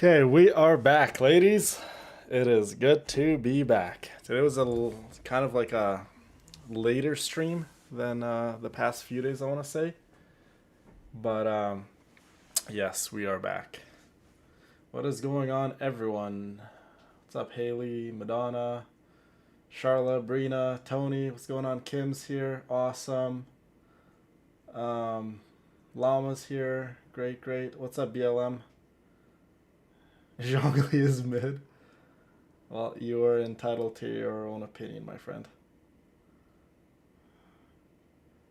Okay, we are back, ladies. It is good to be back. Today was kind of like a later stream than the past few days, I want to say. But yes, we are back. What is going on, everyone? What's up, Haley, Madonna, Charla, Brina, Tony? What's going on? Kim's here. Awesome. Um, Llama's here. Great, great. What's up, BLM? Zhongli is mid. Well, you are entitled to your own opinion, my friend.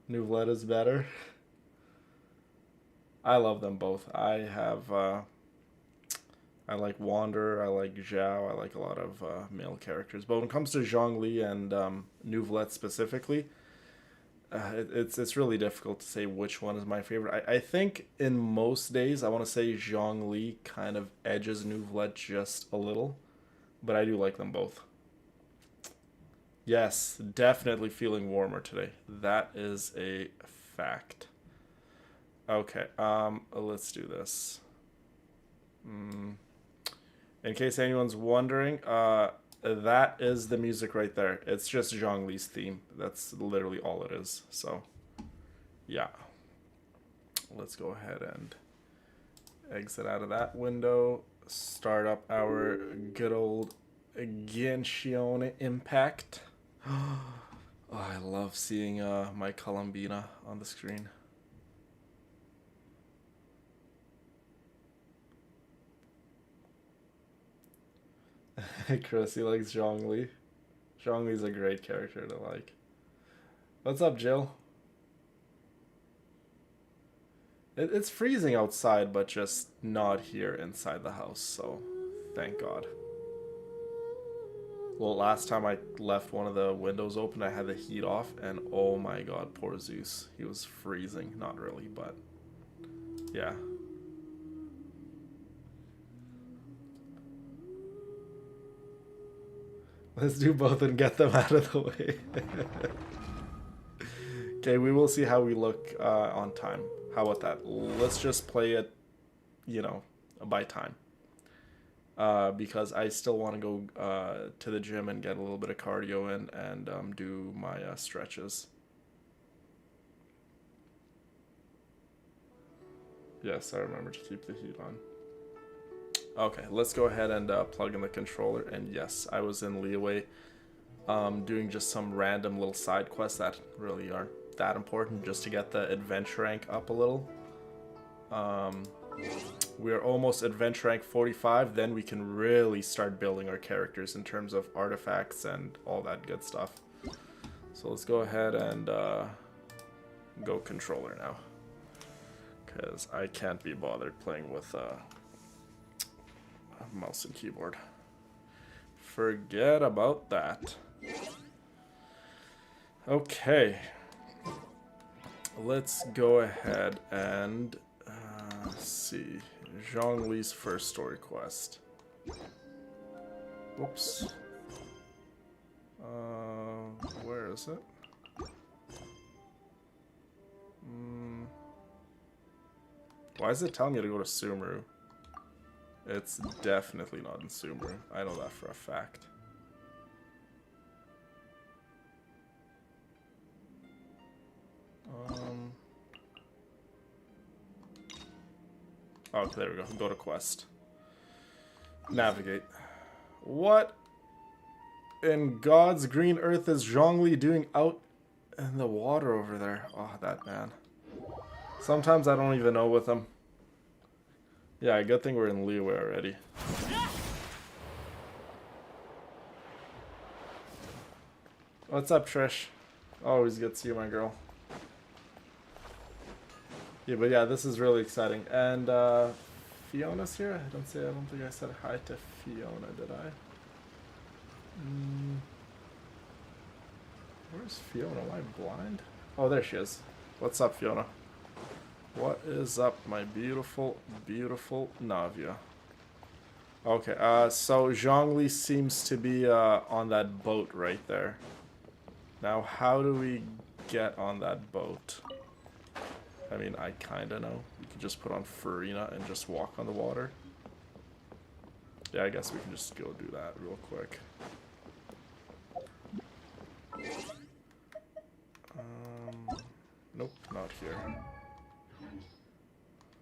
Nouvelle is better. I love them both. I like Wander, I like Zhao, I like a lot of male characters. But when it comes to Zhongli and Nouvelle specifically, it's really difficult to say which one is my favorite. I think in most days, I want to say Zhongli kind of edges Nouvelle just a little, but I do like them both. Yes, definitely feeling warmer today. That is a fact. Okay, let's do this. In case anyone's wondering, that is the music right there. It's just Zhongli's theme. That's literally all it is. So, yeah. Let's go ahead and exit out of that window. Start up our good old Genshin Impact. Oh, I love seeing my Columbina on the screen. Chris, he likes Zhongli. Zhongli's a great character to like. What's up, Jill? It's freezing outside, but just not here inside the house, so thank God. Well, last time I left one of the windows open, I had the heat off, and oh my God, poor Zeus. He was freezing. Not really, but yeah. Let's do both and get them out of the way. Okay, we will see how we look on time. How about that? Let's just play it, by time. Because I still want to go to the gym and get a little bit of cardio in and do my stretches. Yes, I remember to keep the heat on. Okay, let's go ahead and plug in the controller. And yes, I was in Leeway doing just some random little side quests that really aren't that important, just to get the adventure rank up a little. We're almost adventure rank 45, then we can really start building our characters in terms of artifacts and all that good stuff. So let's go ahead and go controller now, because I can't be bothered playing with mouse and keyboard. Forget about that. Okay, let's go ahead and see Zhongli's first story quest. Whoops. Where is it? Why is it telling me to go to Sumeru? It's definitely not in Sumeru. I know that for a fact. Oh, there we go. Go to quest. Navigate. What in God's green earth is Zhongli doing out in the water over there? Oh, that man. Sometimes I don't even know with him. Yeah, good thing we're in leeway already. What's up, Trish? Always good to see you, my girl. Yeah, but yeah, this is really exciting. And Fiona's here? I don't think I said hi to Fiona, did I? Where's Fiona? Am I blind? Oh, there she is. What's up, Fiona? What is up, my beautiful, beautiful Navia? Okay, so Zhongli seems to be on that boat right there. Now, how do we get on that boat? I mean, I kinda know. You can just put on Farina and just walk on the water. Yeah, I guess we can just go do that real quick. Nope, not here.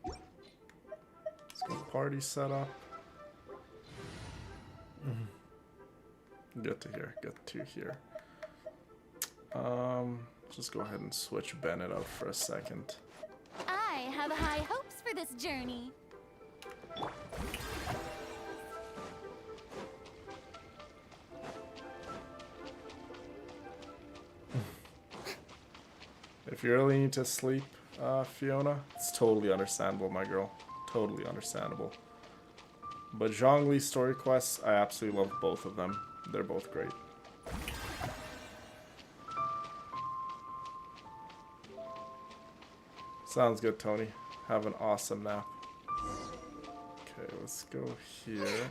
Let's go party setup. Get to here, get to here. Just go ahead and switch Bennett out for a second. I have high hopes for this journey. If you really need to sleep, Fiona, it's totally understandable, my girl. Totally understandable. But Zhongli story quests, I absolutely love both of them. They're both great. Sounds good, Tony. Have an awesome nap. Okay, let's go here.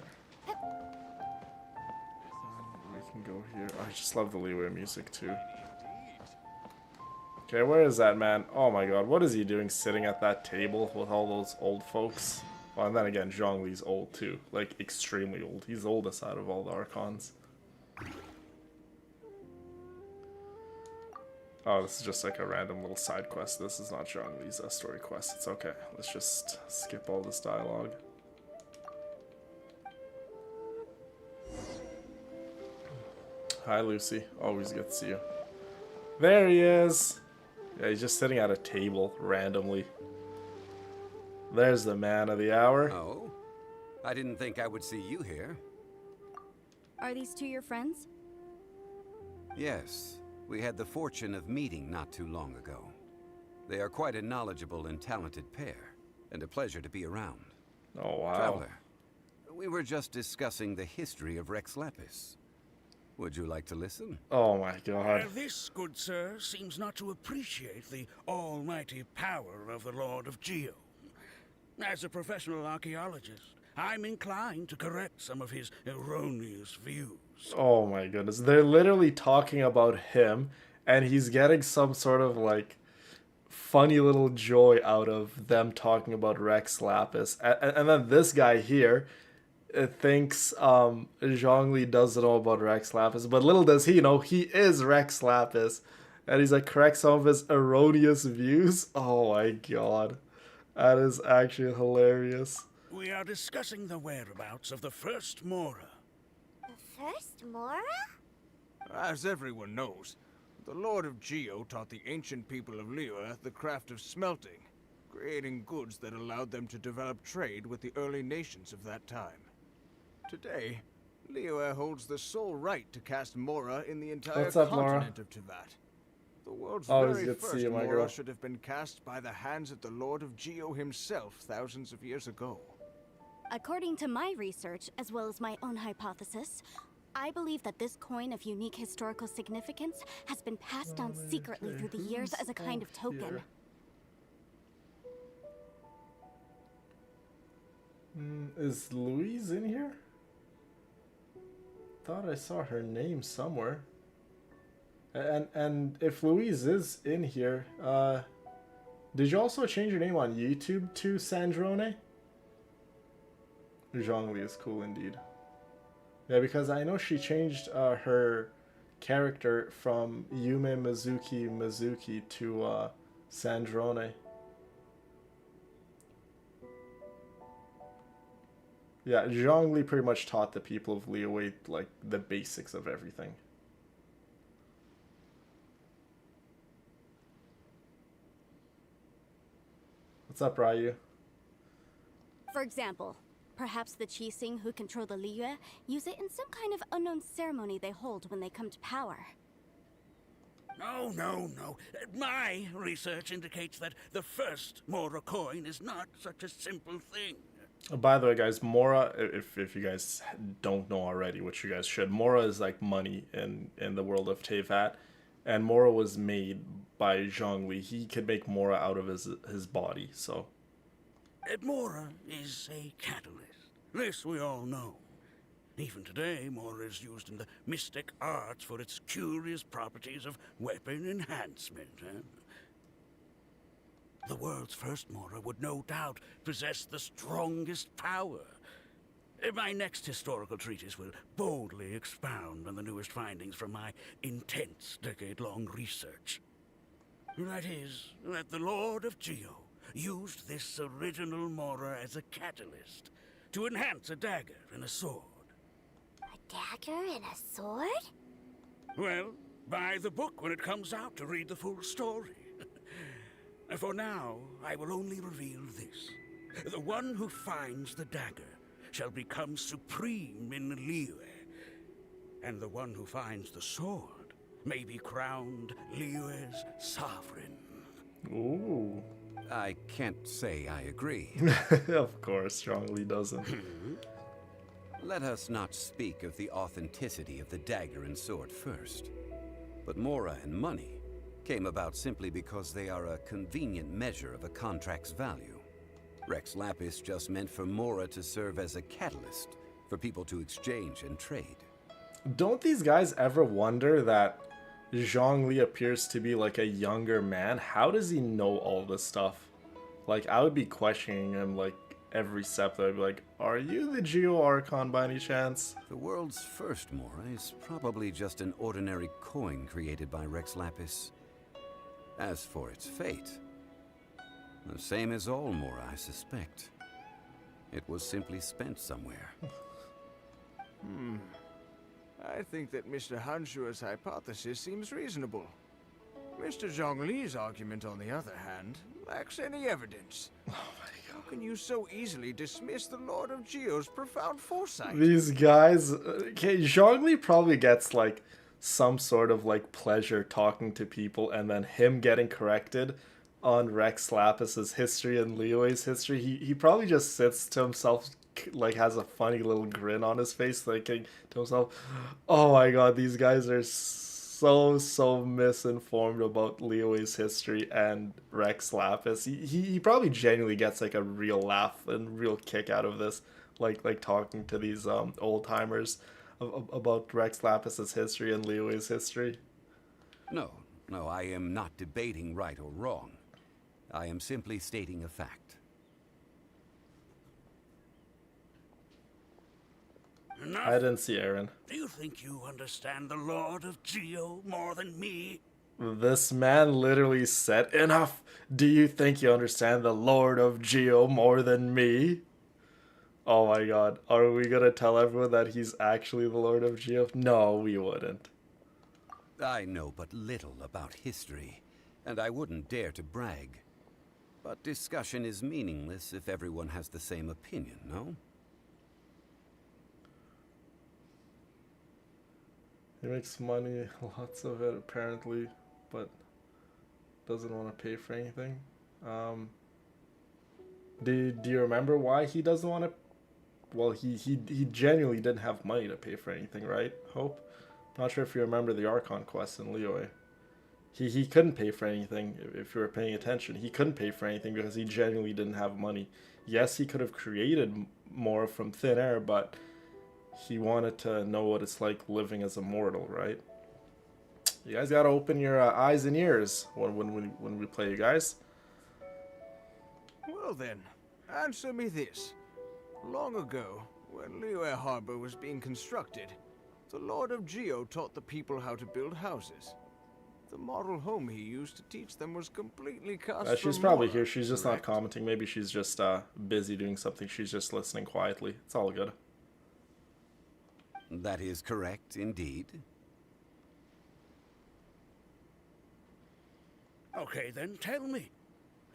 We can go here. I just love the Leeway music too. Okay, where is that man? Oh my god, what is he doing sitting at that table with all those old folks? Well, and then again, Zhongli's old too. Like, extremely old. He's the oldest out of all the Archons. Oh, this is just like a random little side quest. This is not Zhongli's story quest. It's okay. Let's just skip all this dialogue. Hi, Lucy. Always good to see you. There he is! Yeah, he's just sitting at a table randomly. There's the man of the hour. Oh? I didn't think I would see you here. Are these two your friends? Yes. We had the fortune of meeting not too long ago. They are quite a knowledgeable and talented pair, and a pleasure to be around. Oh, wow. Traveler, we were just discussing the history of Rex Lapis. Would you like to listen? Oh my god. This, good sir, seems not to appreciate the almighty power of the Lord of Geo. As a professional archaeologist, I'm inclined to correct some of his erroneous views. Oh my goodness. They're literally talking about him, and he's getting some sort of, like, funny little joy out of them talking about Rex Lapis. And then this guy here thinks Zhongli doesn't know about Rex Lapis, but little does he know, he is Rex Lapis. And he's like, correct some of his erroneous views. Oh my god. That is actually hilarious. We are discussing the whereabouts of the first Mora. The first Mora? As everyone knows, the Lord of Geo taught the ancient people of Liyue the craft of smelting, creating goods that allowed them to develop trade with the early nations of that time. Today, Liyue holds the sole right to cast Mora in the entire What's up, continent of Teyvat. The world's Always very good to see first you, my Mora girl. should have been cast by the hands of the Lord of Geo himself thousands of years ago. According to my research, as well as my own hypothesis, I believe that this coin of unique historical significance has been passed down secretly through the years as a kind of token. Is Louise in here? Thought I saw her name somewhere. And if Louise is in here, did you also change your name on YouTube to Sandrone? Zhongli is cool indeed. Yeah, because I know she changed her character from Yume Mizuki to Sandrone. Yeah, Zhongli pretty much taught the people of Liyue like the basics of everything. What's up, Ryu? For example, perhaps the Qixing who control the Liyue use it in some kind of unknown ceremony they hold when they come to power. No. My research indicates that the first Mora coin is not such a simple thing. By the way, guys, Mora, if you guys don't know already, which you guys should, Mora is like money in the world of Teyvat, and Mora was made by Zhongli. He could make Mora out of his body, so. Mora is a catalyst. This we all know. Even today, Mora is used in the mystic arts for its curious properties of weapon enhancement. The world's first Mora would no doubt possess the strongest power. My next historical treatise will boldly expound on the newest findings from my intense decade-long research. That is, that the Lord of Geo used this original Mora as a catalyst to enhance a dagger and a sword. A dagger and a sword? Well, buy the book when it comes out to read the full story. For now, I will only reveal this. The one who finds the dagger shall become supreme in Liyue, and the one who finds the sword may be crowned Liyue's sovereign. Ooh. I can't say I agree. Of course, Zhongli doesn't. Let us not speak of the authenticity of the dagger and sword first. But Mora and money came about simply because they are a convenient measure of a contract's value. Rex Lapis just meant for Mora to serve as a catalyst for people to exchange and trade. Don't these guys ever wonder that Zhongli appears to be like a younger man? How does he know all this stuff? Like, I would be questioning him like every step. I'd be like, are you the Geo Archon by any chance? The world's first Mora is probably just an ordinary coin created by Rex Lapis. As for its fate, the same as all Mora, I suspect. It was simply spent somewhere. I think that Mr. Hanshua's hypothesis seems reasonable. Mr. Zhongli's argument, on the other hand, lacks any evidence. How can you so easily dismiss the Lord of Geo's profound foresight? These guys, okay, Zhongli probably gets like some sort of like pleasure talking to people, and then him getting corrected on Rex Lapis's history and Liyue's history. He probably just sits to himself, like has a funny little grin on his face, thinking to himself, oh my god, these guys are so misinformed about Liyue's history and Rex Lapis. He probably genuinely gets like a real laugh and real kick out of this, like talking to these old timers about Rex Lapis's history and Liyue's history. No, I am not debating right or wrong. I am simply stating a fact. I didn't see Aaron. Do you think you understand the Lord of Geo more than me? This man literally said, enough! Do you think you understand the Lord of Geo more than me? Oh my god, are we gonna tell everyone that he's actually the Lord of Geo? No, we wouldn't. I know but little about history, and I wouldn't dare to brag. But discussion is meaningless if everyone has the same opinion, no? He makes money, lots of it apparently, but doesn't want to pay for anything. Do you remember why he doesn't want to? Well, he genuinely didn't have money to pay for anything, right? Hope? Not sure if you remember the Archon quest in Liyue. He couldn't pay for anything, if you were paying attention. He couldn't pay for anything because he genuinely didn't have money. Yes, he could have created more from thin air, but he wanted to know what it's like living as a mortal, right? You guys gotta open your eyes and ears when we play, you guys. Well then, answer me this. Long ago, when Liyue Harbor was being constructed, the Lord of Geo taught the people how to build houses. The model home he used to teach them was completely cast She's from probably Mora, here. She's just correct? not commenting. Maybe she's just busy doing something. She's just listening quietly. It's all good. That is correct, indeed. Okay, then tell me.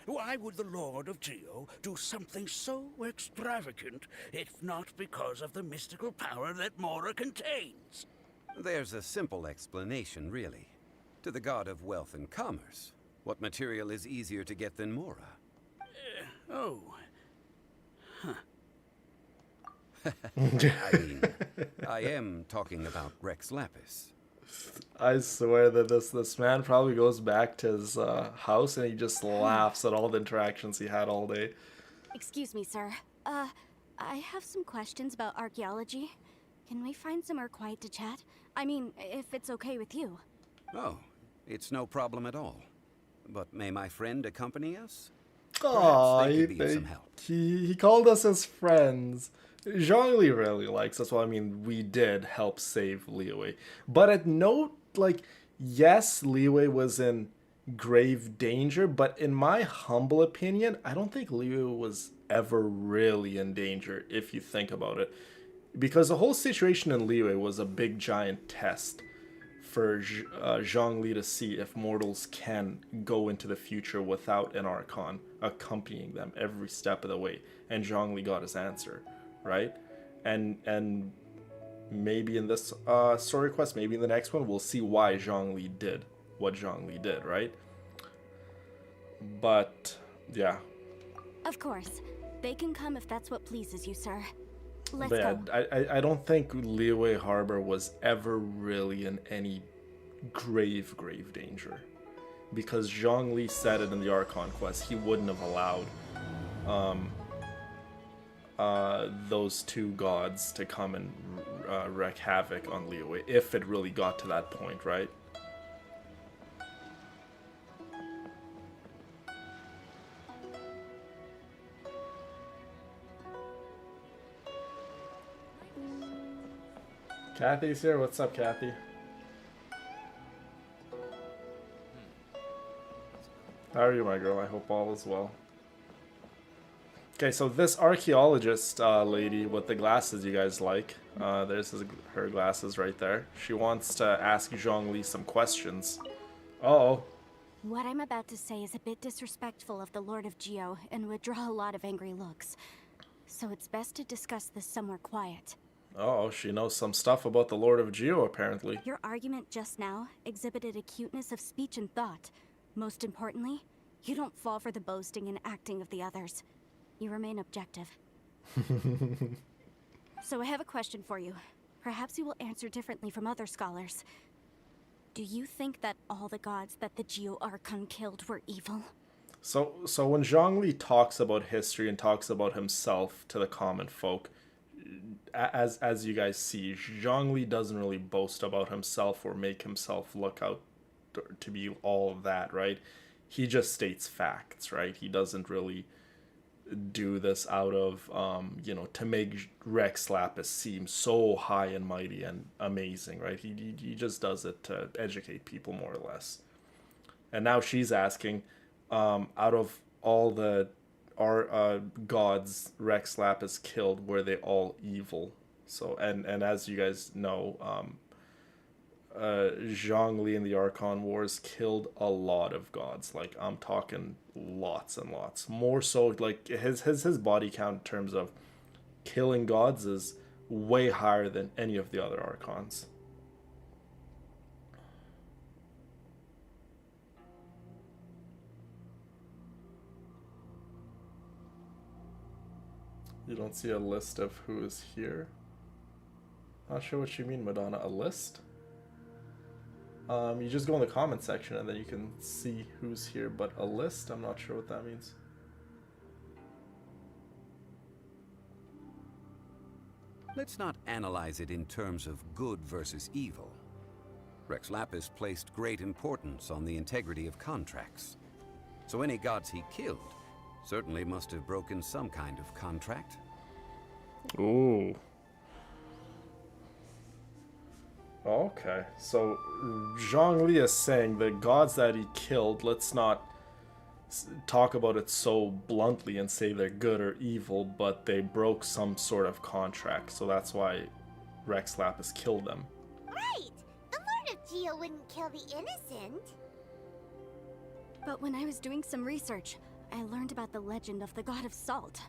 Why would the Lord of Geo do something so extravagant, if not because of the mystical power that Mora contains? There's a simple explanation, really. To the god of wealth and commerce, what material is easier to get than Mora? Oh. I mean, I am talking about Rex Lapis. I swear that this man probably goes back to his house and he just laughs at all the interactions he had all day. Excuse me, sir. I have some questions about archaeology. Can we find somewhere quiet to chat? I mean, if it's okay with you. Oh, it's no problem at all. But may my friend accompany us? Aw, Perhaps they could be of some help. he called us his friends. Zhongli really likes us. Well, I mean, we did help save Liyue. But at no, like, yes, Liyue was in grave danger, but in my humble opinion, I don't think Liyue was ever really in danger, if you think about it. Because the whole situation in Liyue was a big giant test for Zhongli to see if mortals can go into the future without an Archon accompanying them every step of the way. And Zhongli got his answer, right? And maybe in this story quest, maybe in the next one, we'll see why Zhongli did what Zhongli did, right? But yeah. Of course. They can come if that's what pleases you, sir. Let's But yeah, go. I don't think Liyue Harbor was ever really in any grave danger. Because Zhongli said it in the Archon quest, he wouldn't have allowed those two gods to come and wreak havoc on Liyue if it really got to that point, right? Kathy's here. What's up, Kathy? How are you, my girl? I hope all is well. Okay, so this archaeologist lady with the glasses you guys like, her glasses right there. She wants to ask Zhongli some questions. Uh-oh. What I'm about to say is a bit disrespectful of the Lord of Geo and would draw a lot of angry looks. So it's best to discuss this somewhere quiet. Oh, she knows some stuff about the Lord of Geo, apparently. Your argument just now exhibited a cuteness of speech and thought. Most importantly, you don't fall for the boasting and acting of the others. You remain objective. So I have a question for you. Perhaps you will answer differently from other scholars. Do you think that all the gods that the Geo Archon killed were evil? So when Zhongli talks about history and talks about himself to the common folk, as you guys see, Zhongli doesn't really boast about himself or make himself look out to be all of that, right? He just states facts, right? He doesn't really do this out of, to make Rex Lapis seem so high and mighty and amazing, right? He just does it to educate people, more or less. And now she's asking, out of all the gods Rex Lapis killed, were they all evil? So and as you guys know, Zhongli in the Archon Wars killed a lot of gods. Like, I'm talking lots and lots. More so, like, his body count in terms of killing gods is way higher than any of the other Archons. You don't see a list of who is here? Not sure what you mean, Madonna. A list? You just go in the comment section and then you can see who's here, but a list? I'm not sure what that means. Let's not analyze it in terms of good versus evil. Rex Lapis placed great importance on the integrity of contracts. So any gods he killed certainly must have broken some kind of contract. Ooh. Okay, so Zhongli is saying the gods that he killed, let's not talk about it so bluntly and say they're good or evil, but they broke some sort of contract, so that's why Rex Lapis killed them. Right! The Lord of Geo wouldn't kill the innocent. But when I was doing some research, I learned about the legend of the god of salt.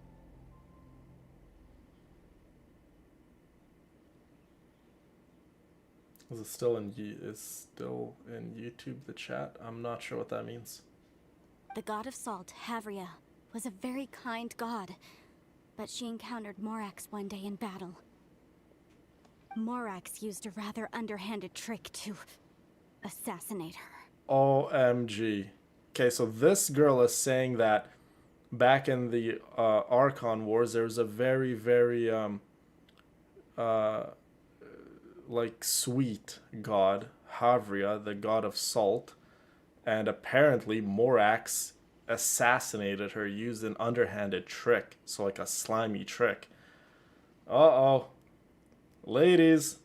Is still in YouTube, the chat? I'm not sure what that means. The god of salt, Havria, was a very kind god, but she encountered Morax one day in battle. Morax used a rather underhanded trick to assassinate her. OMG. Okay, so this girl is saying that back in the Archon Wars, there was a very, very sweet god, Havria, the god of salt, and apparently Morax assassinated her, used an underhanded trick, so like a slimy trick. Uh-oh. Ladies,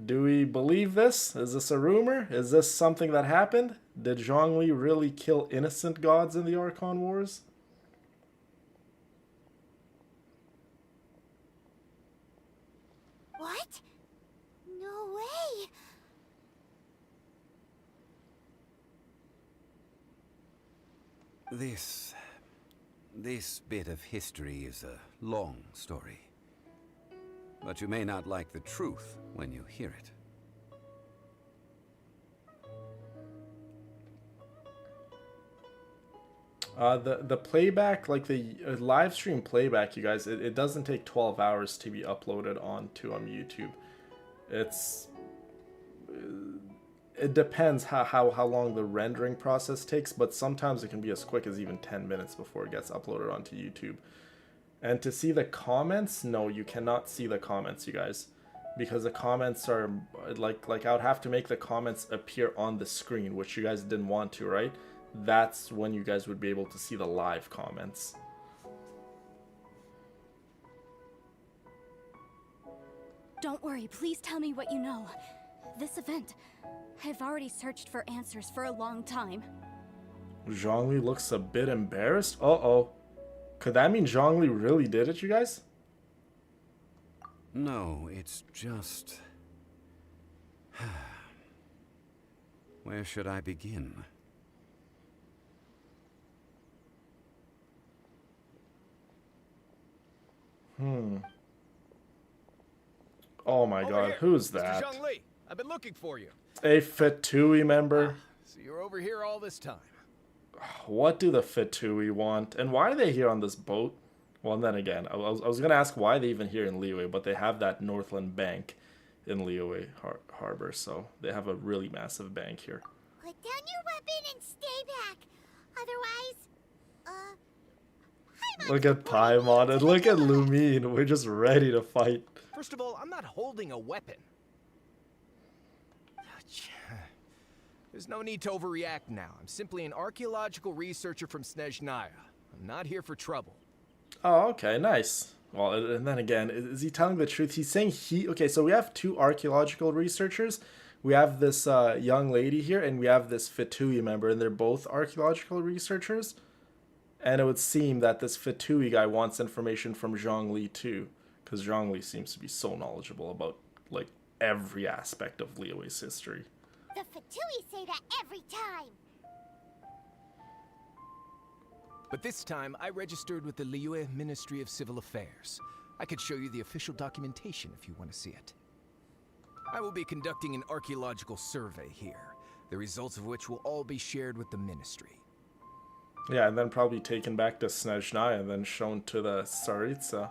do we believe this? Is this a rumor? Is this something that happened? Did Zhongli really kill innocent gods in the Archon Wars? What? No way! This bit of history is a long story. But you may not like the truth when you hear it. The playback, like the live stream playback, you guys, it doesn't take 12 hours to be uploaded onto YouTube. It depends how long the rendering process takes, but sometimes it can be as quick as even 10 minutes before it gets uploaded onto YouTube. And to see the comments, no, you cannot see the comments, you guys, because the comments are like I would have to make the comments appear on the screen, which you guys didn't want to, right? That's when you guys would be able to see the live comments. Don't worry, please tell me what you know. This event, I've already searched for answers for a long time. Zhongli looks a bit embarrassed. Uh-oh. Could that mean Zhongli really did it, you guys? No, it's just... Where should I begin? Oh my god, here, who's Mr. that? Zhongli, I've been looking for you. A Fatui member? So you're over here all this time. What do the Fatui want? And why are they here on this boat? Well, and then again, I was going to ask why they even here in Liyue, but they have that Northland Bank in Liyue Harbor, so they have a really massive bank here. Put down your weapon and stay back. Otherwise, Look at Paimon and look at Lumine. We're just ready to fight. First of all, I'm not holding a weapon. There's no need to overreact now. I'm simply an archaeological researcher from Snezhnaya. I'm not here for trouble. Oh, okay, nice. Well, and then again, is he telling the truth? He's saying okay, so we have two archaeological researchers. We have this young lady here, and we have this Fatui member, and they're both archaeological researchers. And it would seem that this Fatui guy wants information from Zhongli too, because Zhongli seems to be so knowledgeable about, like, every aspect of Liyue's history. the Fatui say that every time. But this time, I registered with the Liyue Ministry of Civil Affairs. I could show you the official documentation if you want to see it. I will be conducting an archaeological survey here, the results of which will all be shared with the ministry. Yeah, and then probably taken back to Snezhnaya and then shown to the Tsaritsa.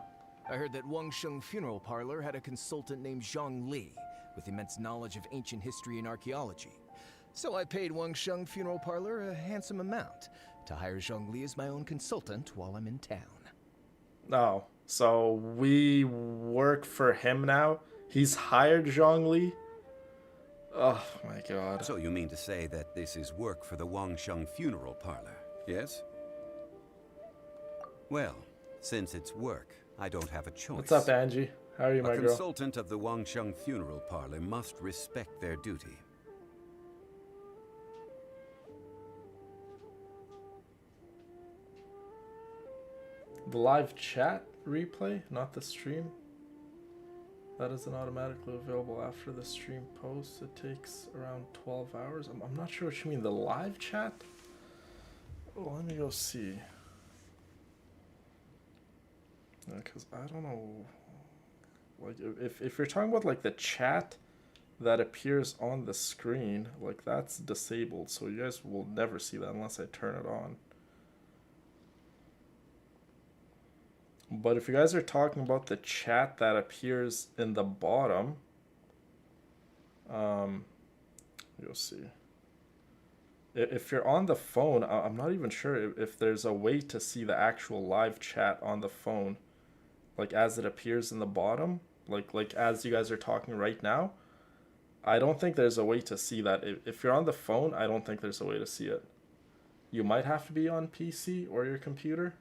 I heard that Wangsheng Funeral Parlor had a consultant named Zhongli, with immense knowledge of ancient history and archaeology. So I paid Wangsheng Funeral Parlor a handsome amount to hire Zhongli as my own consultant while I'm in town. Oh, so we work for him now? He's hired Zhongli? Oh my god. So you mean to say that this is work for the Wangsheng Funeral Parlor, yes? Well, since it's work, I don't have a choice. What's up, Angie? How are you, my A girl? consultant of the Wangsheng Funeral Parlor must respect their duty. The live chat replay, not the stream. That isn't automatically available after the stream post. It takes around 12 hours. I'm not sure what you mean. The live chat? Oh, let me go see. Because I don't know. Like, if you're talking about, like, the chat that appears on the screen, like, that's disabled. So you guys will never see that unless I turn it on. But if you guys are talking about the chat that appears in the bottom, you'll see. If you're on the phone, I'm not even sure if there's a way to see the actual live chat on the phone, like as it appears in the bottom, like as you guys are talking right now. I don't think there's a way to see that. If you're on the phone, I don't think there's a way to see it. You might have to be on PC or your computer.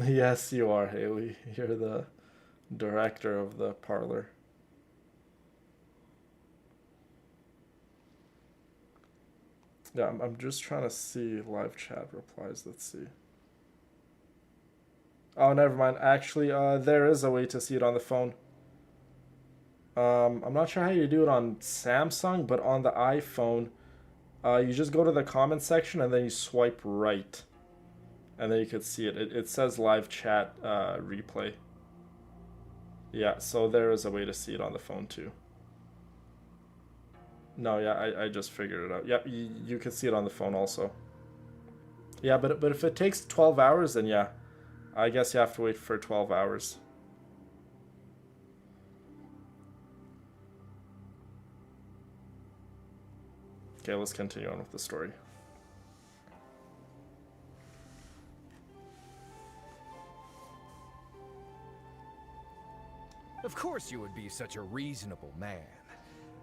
Yes, you are, Haley. You're the director of the parlor. Yeah, I'm just trying to see live chat replies. Let's see. Oh, never mind. Actually, there is a way to see it on the phone. I'm not sure how you do it on Samsung, but on the iPhone, you just go to the comment section and then you swipe right. And then you could see it. It says live chat replay. Yeah, so there is a way to see it on the phone too. No, yeah, I just figured it out. Yep, you can see it on the phone also. Yeah, but if it takes 12 hours, then yeah, I guess you have to wait for 12 hours. Okay, let's continue on with the story. Of course you would be such a reasonable man.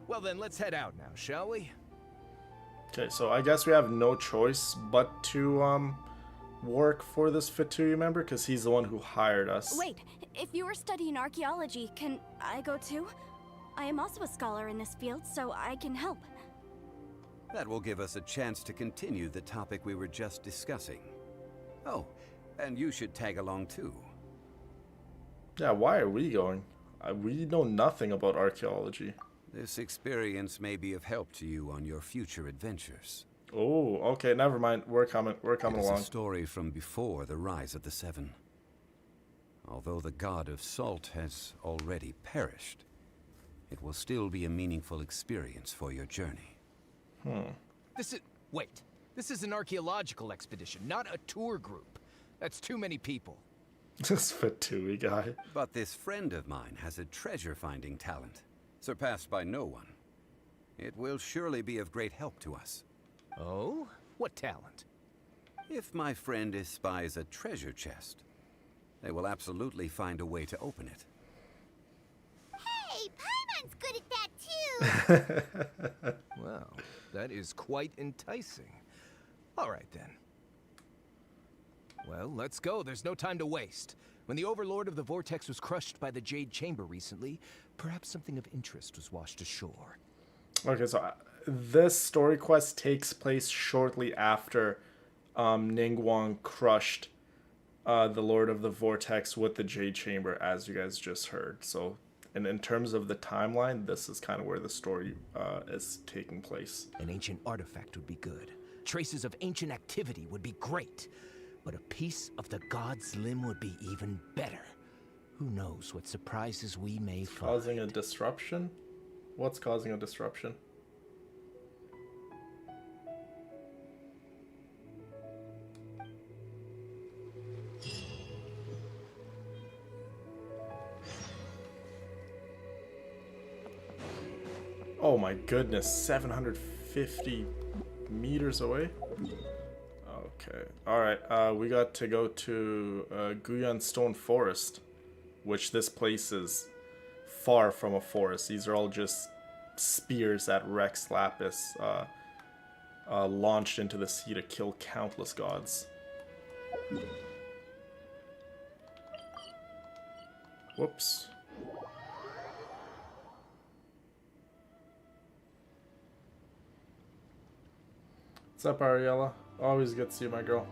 Well then, let's head out now, shall we? Okay, so I guess we have no choice but to work for this Fatui member because he's the one who hired us. Wait, if you are studying archaeology, can I go too? I am also a scholar in this field, so I can help. That will give us a chance to continue the topic we were just discussing. Oh, and you should tag along too. Yeah, why are we going? We know nothing about archaeology. This experience may be of help to you on your future adventures. Oh, okay, never mind. We're coming It is along. a story from before the rise of the Seven. Although the god of salt has already perished, it will still be a meaningful experience for your journey. Wait. This is an archaeological expedition, not a tour group. That's too many people. This Fatui guy. But this friend of mine has a treasure-finding talent, surpassed by no one. It will surely be of great help to us. Oh? What talent? If my friend espies a treasure chest, they will absolutely find a way to open it. Hey, Paimon's good at that too! Well, that is quite enticing. All right then. Well, let's go. There's no time to waste. When the Overlord of the Vortex was crushed by the Jade Chamber recently, perhaps something of interest was washed ashore. Okay, so this story quest takes place shortly after Ningguang crushed the Lord of the Vortex with the Jade Chamber, as you guys just heard. So, and in terms of the timeline, this is kind of where the story is taking place. An ancient artifact would be good. Traces of ancient activity would be great. But a piece of the god's limb would be even better. Who knows what surprises we may find. Causing a disruption? What's causing a disruption? Oh my goodness, 750 meters away? Okay, alright, we got to go to Guyan Stone Forest, which this place is far from a forest. These are all just spears that Rex Lapis launched into the sea to kill countless gods. Whoops. What's up, Ariella? Always good to see you, my girl.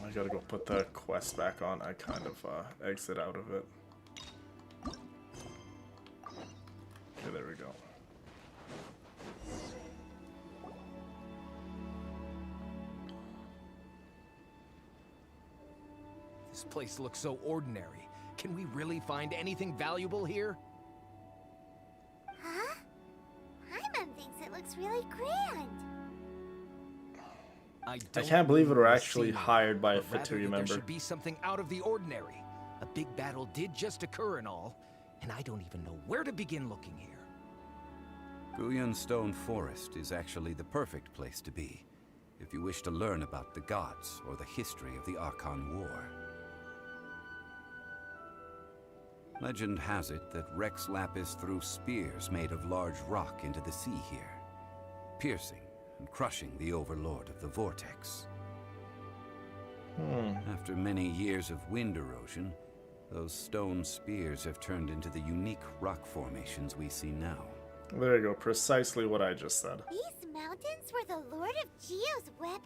I gotta go put the quest back on. I kind of exit out of it. Okay, there we go. This place looks so ordinary. Can we really find anything valuable here? Huh? Paimon thinks it looks really grand. I can't believe it were really actually see hired by a but rather Fatui that member. There should be something out of the ordinary. A big battle did just occur and all, and I don't even know where to begin looking here. Guyan Stone Forest is actually the perfect place to be, if you wish to learn about the gods or the history of the Archon War. Legend has it that Rex Lapis threw spears made of large rock into the sea here. piercing and crushing the overlord of the vortex. After many years of wind erosion, those stone spears have turned into the unique rock formations we see now. There you go, precisely what I just said. These mountains were the Lord of Geo's weapons?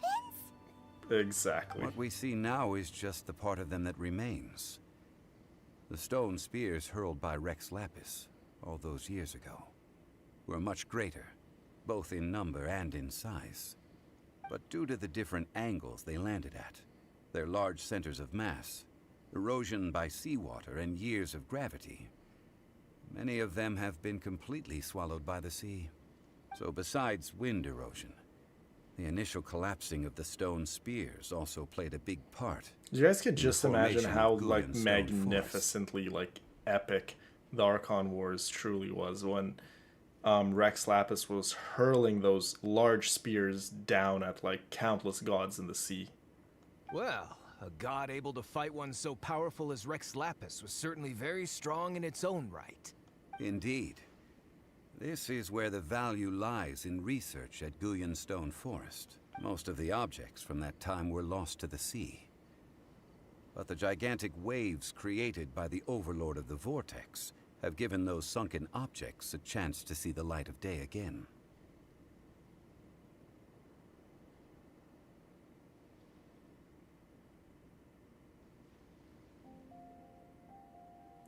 Exactly. What we see now is just the part of them that remains. The stone spears hurled by Rex Lapis all those years ago were much greater, both in number and in size. But due to the different angles they landed at, their large centers of mass, erosion by seawater, and years of gravity, many of them have been completely swallowed by the sea. So besides wind erosion, the initial collapsing of the stone spears also played a big part. You guys could the just imagine formation how of like Guyan stone magnificently like epic the Archon Wars truly was when Rex Lapis was hurling those large spears down at like countless gods in the sea. Well, a god able to fight one so powerful as Rex Lapis was certainly very strong in its own right. Indeed. This is where the value lies in research at Guyan Stone Forest. Most of the objects from that time were lost to the sea. But the gigantic waves created by the Overlord of the Vortex have given those sunken objects a chance to see the light of day again.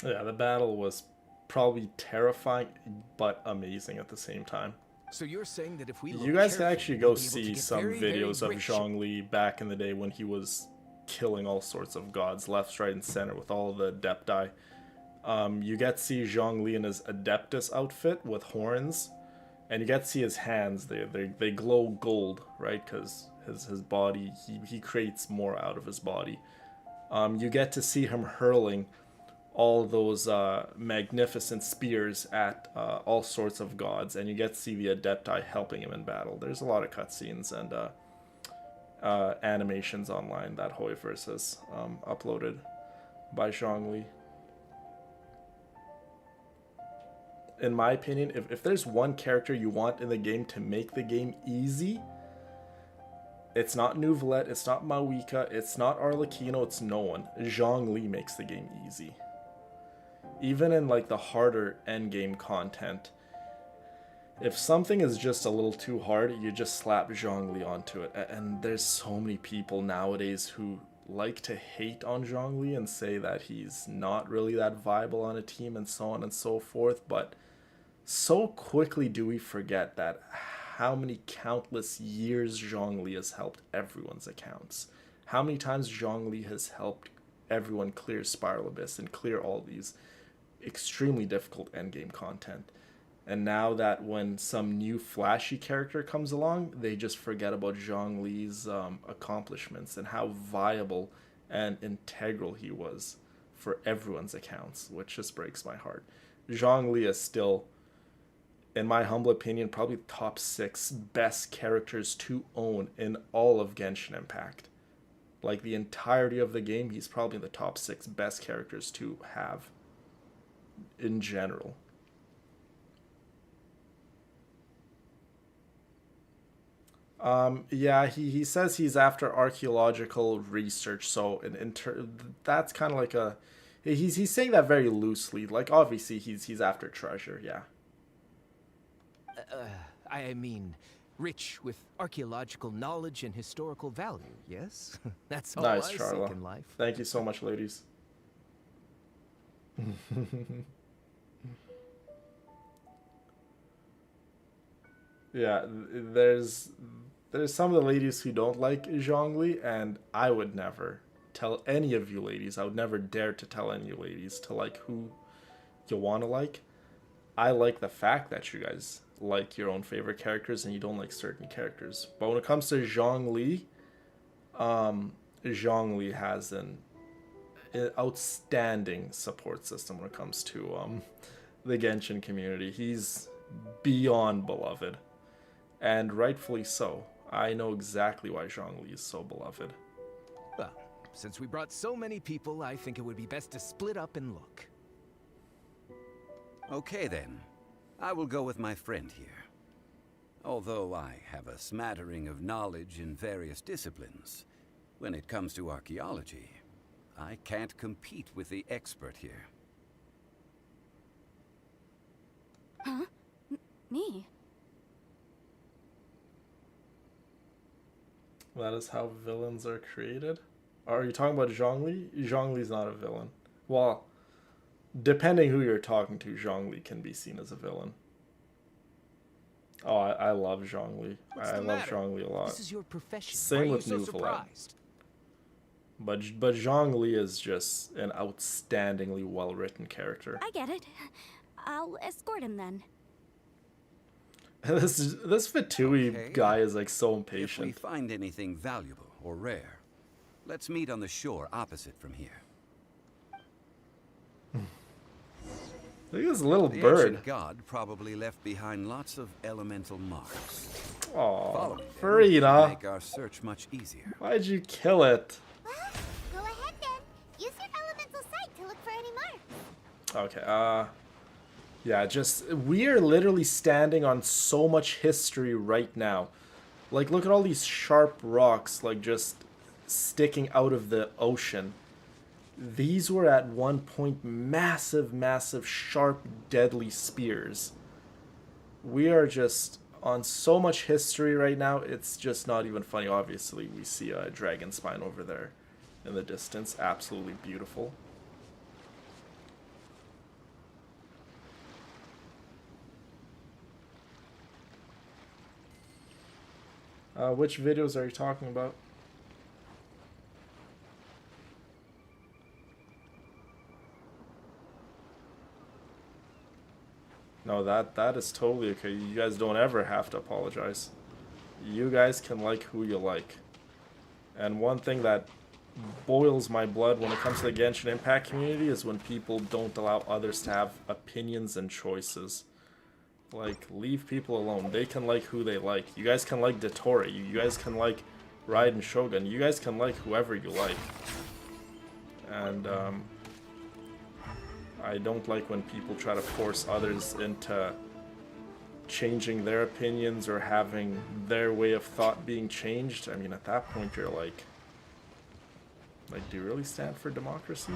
Yeah, the battle was probably terrifying but amazing at the same time. So you're saying that if we You guys can carefully, actually we'll go be able to see get some very, very videos of rich. Zhongli back in the day when he was killing all sorts of gods left, right, and center with all the Adepti. You get to see Zhongli in his Adeptus outfit with horns, and you get to see his hands. They glow gold, right? Because his body, he creates more out of his body. You get to see him hurling all those magnificent spears at all sorts of gods, and you get to see the Adepti helping him in battle. There's a lot of cutscenes and animations online that Hoiverse has uploaded by Zhongli. In my opinion, if there's one character you want in the game to make the game easy, it's not Neuvillette, it's not Mawika, it's not Arlecchino, it's no one. Zhongli makes the game easy. Even in like the harder endgame content, if something is just a little too hard, you just slap Zhongli onto it. And there's so many people nowadays who like to hate on Zhongli and say that he's not really that viable on a team and so on and so forth, but so quickly do we forget that how many countless years Zhongli has helped everyone's accounts. How many times Zhongli has helped everyone clear Spiral Abyss and clear all these extremely difficult endgame content. And now that when some new flashy character comes along, they just forget about Zhongli's accomplishments and how viable and integral he was for everyone's accounts, which just breaks my heart. Zhongli is still, in my humble opinion, probably top 6 best characters to own in all of Genshin Impact. Like the entirety of the game, he's probably in the top 6 best characters to have in general. Yeah, he says he's after archaeological research, so that's kind of like a, he's saying that very loosely. Like obviously he's after treasure, yeah. I mean, rich with archaeological knowledge and historical value, yes? That's all Nice, I Charla. seek in life. Thank you so much, ladies. Yeah, there's some of the ladies who don't like Zhongli, and I would never tell any of you ladies, I would never dare to tell any of you ladies to like who you want to like. I like the fact that you guys like your own favorite characters and you don't like certain characters. But when it comes to Zhongli, Zhongli has an outstanding support system when it comes to the Genshin community. He's beyond beloved, and rightfully so. I know exactly why Zhongli is so beloved. Well, since we brought so many people, I think it would be best to split up and look. Okay then. I will go with my friend here. Although I have a smattering of knowledge in various disciplines, when it comes to archaeology, I can't compete with the expert here. Huh? Me? That is how villains are created? Are you talking about Zhongli? Zhongli's not a villain. Well, depending who you're talking to, Zhongli can be seen as a villain. Oh, I love Zhongli. I love Zhongli a lot. This is your profession. Same Why are with you so Newfoundland. surprised? But Zhongli is just an outstandingly well-written character. I get it. I'll escort him then. This Fatui Okay. guy is like so If we impatient. find anything valuable or rare, let's meet on the shore opposite from here. Look at this little The bird. ancient god probably left behind lots of elemental marks. Aw, Following them should Farina. make our search much easier. Why'd you kill it? Well, go ahead then. Use your elemental sight to look for any marks. Okay, yeah, just, we are literally standing on so much history right now. Like, look at all these sharp rocks, like, just sticking out of the ocean. These were at one point massive, massive, sharp, deadly spears. We are just on so much history right now, it's just not even funny. Obviously, we see a dragon spine over there in the distance. Absolutely beautiful. Which videos are you talking about? No, that is totally okay. You guys don't ever have to apologize. You guys can like who you like. And one thing that boils my blood when it comes to the Genshin Impact community is when people don't allow others to have opinions and choices. Like, leave people alone. They can like who they like. You guys can like Dottore. You guys can like Raiden Shogun. You guys can like whoever you like. And, I don't like when people try to force others into changing their opinions or having their way of thought being changed. I mean, at that point, you're like, do you really stand for democracy?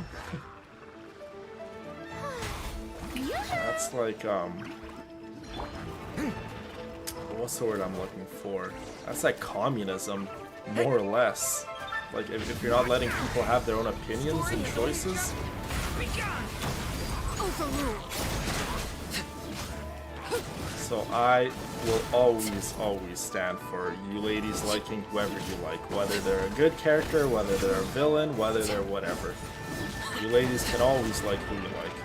That's like, what's the word I'm looking for? That's like communism, more or less. Like, if you're not letting people have their own opinions and choices. So I will always, always stand for you ladies liking whoever you like. Whether they're a good character, whether they're a villain, whether they're whatever. You ladies can always like who you like.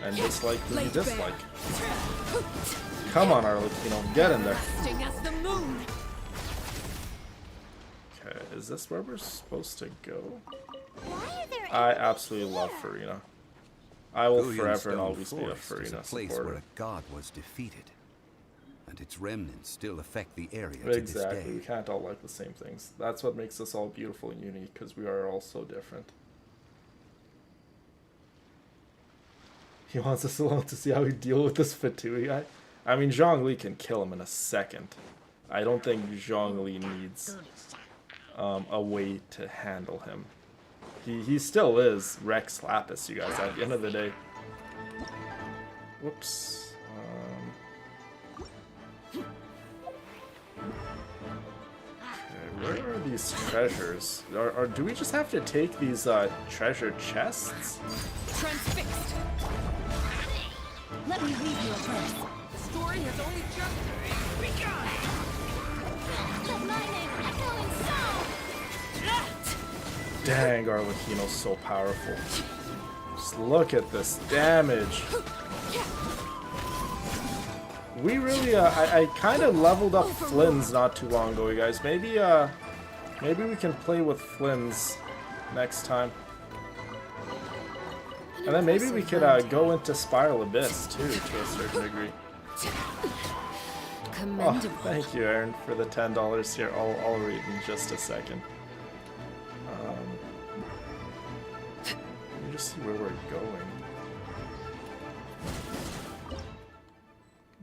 And dislike who you dislike. Come on, Arlecchino, get in there. Okay, is this where we're supposed to go? Why are there I enemies absolutely love here? Farina. I will Guyan's forever and Stone always be a Forest is Farina a place supporter. where a god was defeated, and its remnants still affect the area to this Exactly, day. we can't all like the same things. That's what makes us all beautiful and unique, because we are all so different. He wants us alone to see how we deal with this Fatui guy. I mean, Zhongli can kill him in a second. I don't think Zhongli needs a way to handle him. He still is Rex Lapis, you guys, at the end of the day. Whoops. Okay, where are these treasures? Or do we just have to take these treasure chests? Transfixed. Let me leave you a verse. The story has only just begun. Let my name echo in sound! Dang, Arlecchino's so powerful. Just look at this damage. We really, I kind of leveled up Flynn's not too long ago, you guys. Maybe we can play with Flynn's next time. And then maybe we could go into Spiral Abyss too, to a certain degree. Oh, thank you, Aaron, for the $10 here. I'll read in just a second. Let me just see where we're going.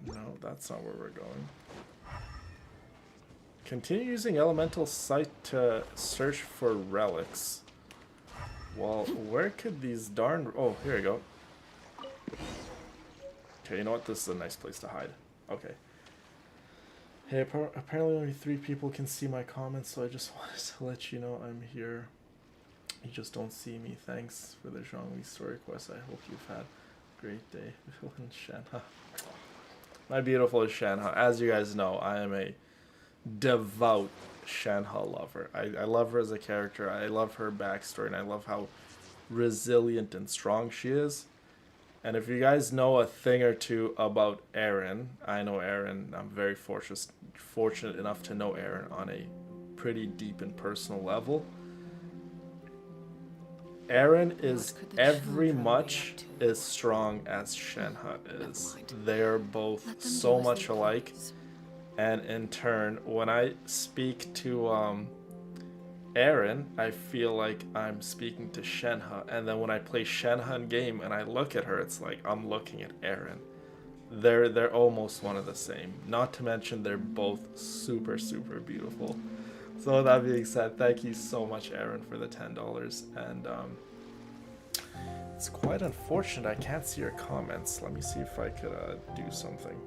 No, that's not where we're going. Continue using elemental sight to search for relics. Well, where could these darn... Oh, here we go. Okay, you know what? This is a nice place to hide. Okay. Hey, apparently only 3 people can see my comments, so I just wanted to let you know I'm here. You just don't see me. Thanks for the Zhongli story quest. I hope you've had a great day. Villain Shanha. My beautiful Shanha. As you guys know, I am a devout Shanha lover. I love her as a character. I love her backstory, and I love how resilient and strong she is. And if you guys know a thing or two about Eren, I know Eren. I'm very fortunate enough to know Eren on a pretty deep and personal level. Eren is every much as strong as Shenhe is. They're both so much alike. And in turn, when I speak to Eren, I feel like I'm speaking to Shenhe. And then when I play Shenhe in game and I look at her, it's like I'm looking at Eren. They're almost one of the same. Not to mention they're both super, super beautiful. So that being said, thank you so much, Aaron, for the $10. And it's quite unfortunate I can't see your comments. Let me see if I could do something.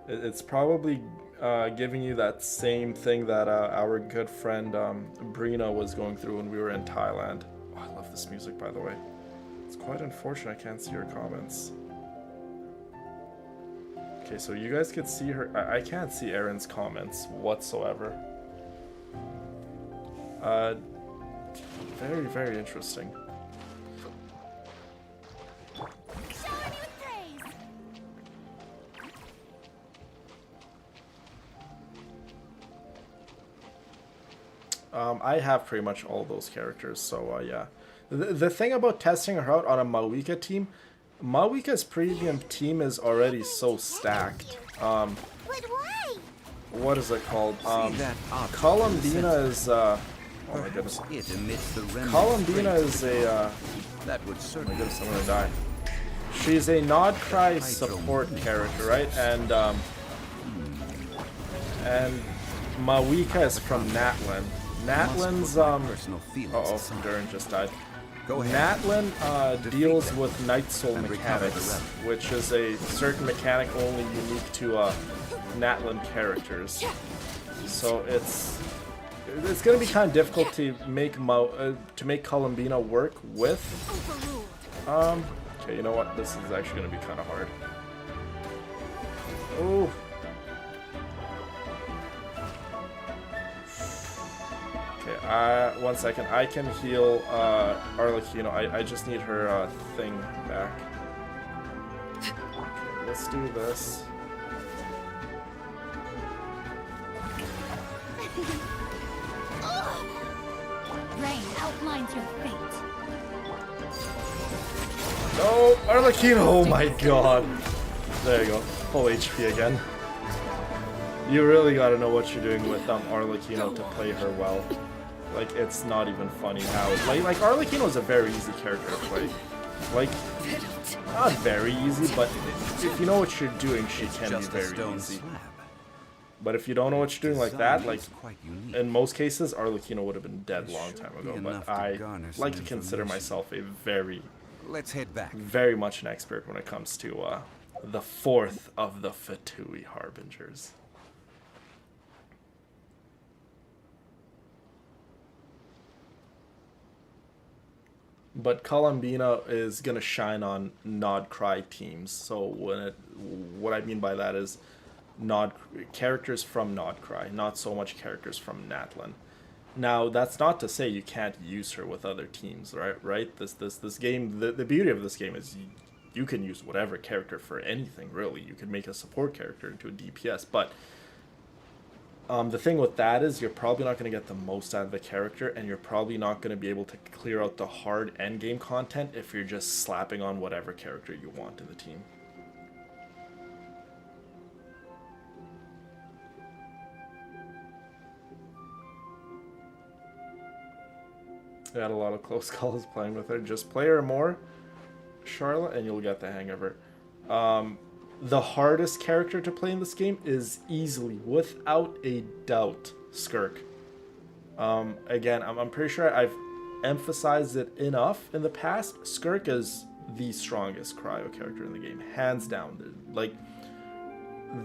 It's probably giving you that same thing that our good friend Brina was going through when we were in Thailand. Oh, I love this music, by the way. It's quite unfortunate I can't see your comments. Okay, so you guys could see her. I can't see Erin's comments whatsoever. Very, very interesting. I have pretty much all those characters, so yeah. The thing about testing her out on a Mawika team, Mawika's premium team is already so stacked. What is it called? Columbina is oh my goodness. Columbina is a that would certainly. Oh my goodness, I'm gonna die. She's a Nod Cry support character, right? And Mawika is from Natlan. Natlan's uh-oh, Durin just died. Natlan deals with Night Soul mechanics, which is a certain mechanic only unique to Natlan characters. So it's gonna be kind of difficult to make Columbina work with. Okay, you know what? This is actually gonna be kind of hard. Oh. Okay, 1 second. I can heal Arlecchino. I just need her thing back. Okay, let's do this. Rain outlines your fate. No, Arlecchino! Oh my god. There you go. Full HP again. You really gotta know what you're doing with Arlecchino to play her well. Like, it's not even funny how... Like Arlecchino is a very easy character to play. Like, not very easy, but if you know what you're doing, she can be very easy. But if you don't know what you're doing like that, like, in most cases, Arlecchino would have been dead a long time ago. But I like to consider myself a very much an expert when it comes to the fourth of the Fatui Harbingers. But Columbina is gonna shine on Nod Cry teams. So what I mean by that is characters from Nod Cry, not so much characters from Natlan. Now that's not to say you can't use her with other teams, right? This game, the beauty of this game is you can use whatever character for anything really. You can make a support character into a DPS, but the thing with that is you're probably not going to get the most out of the character, and you're probably not going to be able to clear out the hard endgame content if you're just slapping on whatever character you want in the team. I had a lot of close calls playing with her. Just play her more. Charlotte, and you'll get the hang of her. The hardest character to play in this game is easily, without a doubt, Skirk. Again, I'm pretty sure I've emphasized it enough in the past. Skirk is the strongest cryo character in the game, hands down. Like,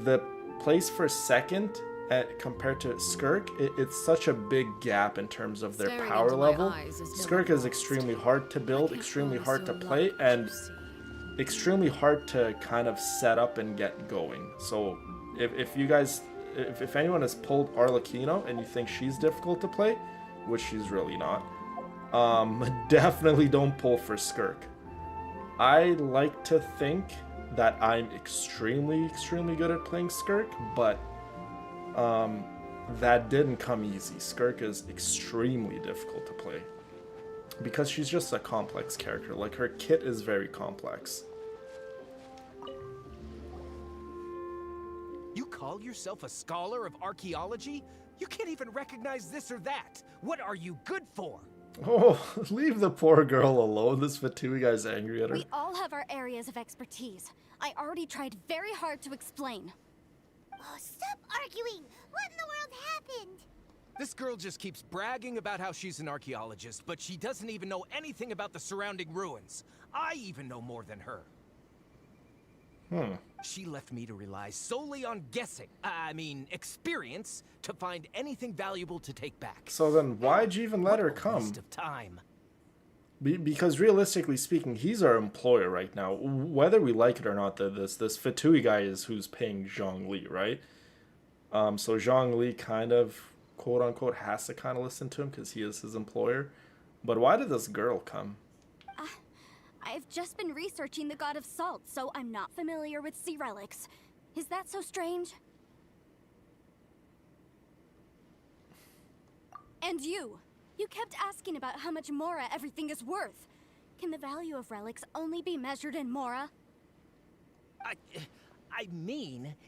the place for second compared to Skirk, it's such a big gap in terms of their Staring power into my level. eyes is no Skirk is loss. extremely hard to build, extremely hard to play, and extremely hard to kind of set up and get going. So if you guys, if anyone has pulled Arlecchino and you think she's difficult to play, which she's really not, definitely don't pull for Skirk. I like to think that I'm extremely good at playing Skirk, but that didn't come easy. Skirk is extremely difficult to play because she's just a complex character. Like, her kit is very complex. You call yourself a scholar of archaeology? You can't even recognize this or that. What are you good for? Oh, leave the poor girl alone. This Fatui guy's angry at her. We all have our areas of expertise. I already tried very hard to explain. Oh, stop arguing! What in the world happened? This girl just keeps bragging about how she's an archaeologist, but she doesn't even know anything about the surrounding ruins. I even know more than her. She left me to rely solely on guessing, experience, to find anything valuable to take back. So then why'd you even let her What a come? waste of time. Because realistically speaking, he's our employer right now. Whether we like it or not, this Fatui guy is who's paying Zhongli, right? So Zhongli kind of, quote unquote, has to kind of listen to him because he is his employer. But why did this girl come? I've just been researching the god of salt, so I'm not familiar with sea relics. Is that so strange? And you kept asking about how much Mora everything is worth. Can the value of relics only be measured in Mora?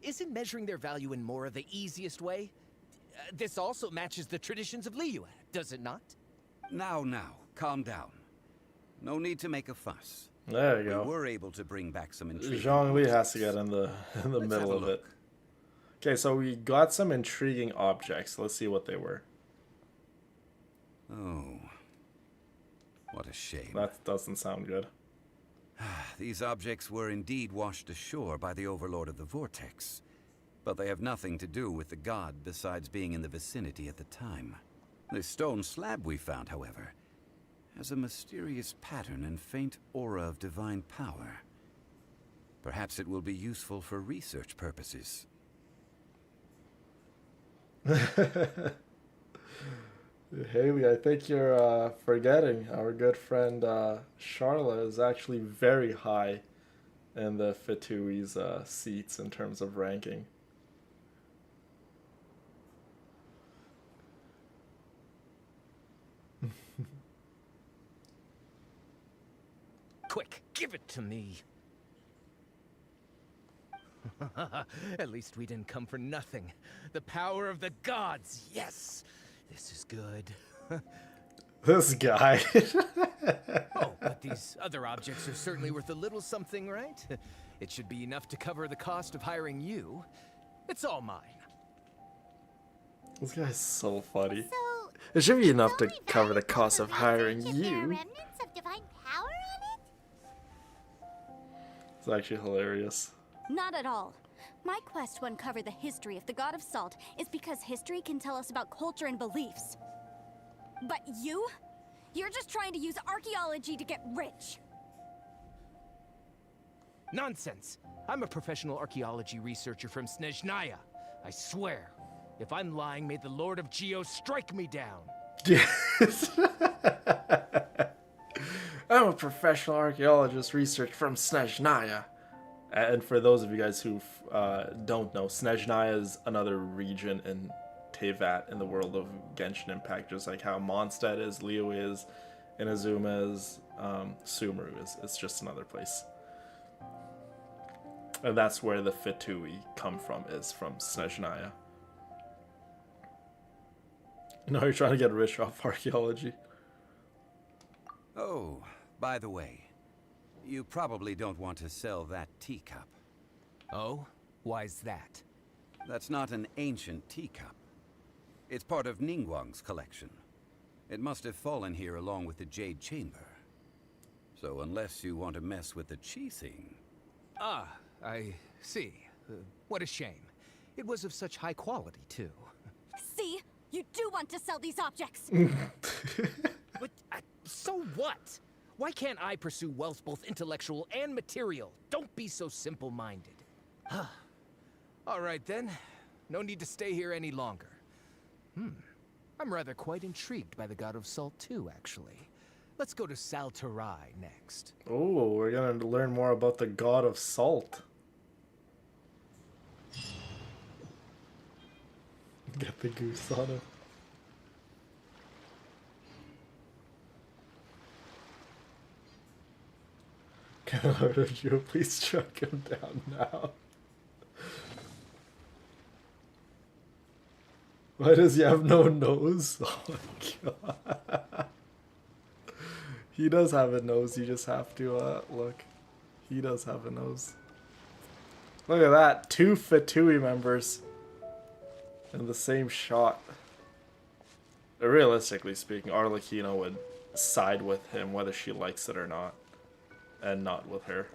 Isn't measuring their value in Mora the easiest way? This also matches the traditions of Liyue, does it not? Now, calm down. No need to make a fuss. There you go. We were able to bring back some intriguing... Zhongli has to get in the middle of it. Okay, so we got some intriguing objects. Let's see what they were. Oh. What a shame. That doesn't sound good. These objects were indeed washed ashore by the Overlord of the Vortex, but they have nothing to do with the god besides being in the vicinity at the time. The stone slab we found, however, has a mysterious pattern and faint aura of divine power. Perhaps it will be useful for research purposes. Haley, I think you're forgetting our good friend Charla is actually very high in the Fatui's seats in terms of ranking. Quick, give it to me. At least we didn't come for nothing. The power of the gods, yes! This is good. This guy. Oh, but these other objects are certainly worth a little something, right? It should be enough to cover the cost of hiring you. It's all mine. This guy's so funny. So, It should be enough to only cover the valuable cost for of hiring research if there are you. remnants of divine power on it? It's actually hilarious. Not at all. My quest to uncover the history of the god of salt is because history can tell us about culture and beliefs. But you're just trying to use archaeology to get rich. Nonsense! I'm a professional archaeology researcher from Snezhnaya. I swear, if I'm lying, may the Lord of Geo strike me down. Yes. I'm a professional archaeologist researcher from Snezhnaya. And for those of you guys who don't know, Snezhnaya is another region in Teyvat in the world of Genshin Impact, just like how Mondstadt is, Liyue is, Inazuma is, Sumeru is. It's just another place. And that's where the Fatui come from, is from Snezhnaya. No, you're trying to get rich off archaeology. Oh, by the way, You probably don't want to sell that teacup. Oh? Why's that? That's not an ancient teacup. It's part of Ningguang's collection. It must have fallen here along with the Jade Chamber. So unless you want to mess with the Qixing... Ah, I see. What a shame. It was of such high quality, too. See? You do want to sell these objects! But, so what? Why can't I pursue wealth both intellectual and material? Don't be so simple-minded. All right, then. No need to stay here any longer. I'm rather quite intrigued by the God of Salt, too, actually. Let's go to Saltarai next. Oh, we're gonna learn more about the God of Salt. Get the goose on him. Can Lord of Geo please track him down now? Why does he have no nose? Oh my god. He does have a nose, you just have to look. He does have a nose. Look at that, 2 Fatui members in the same shot. Realistically speaking, Arlecchino would side with him whether she likes it or not. And not with her.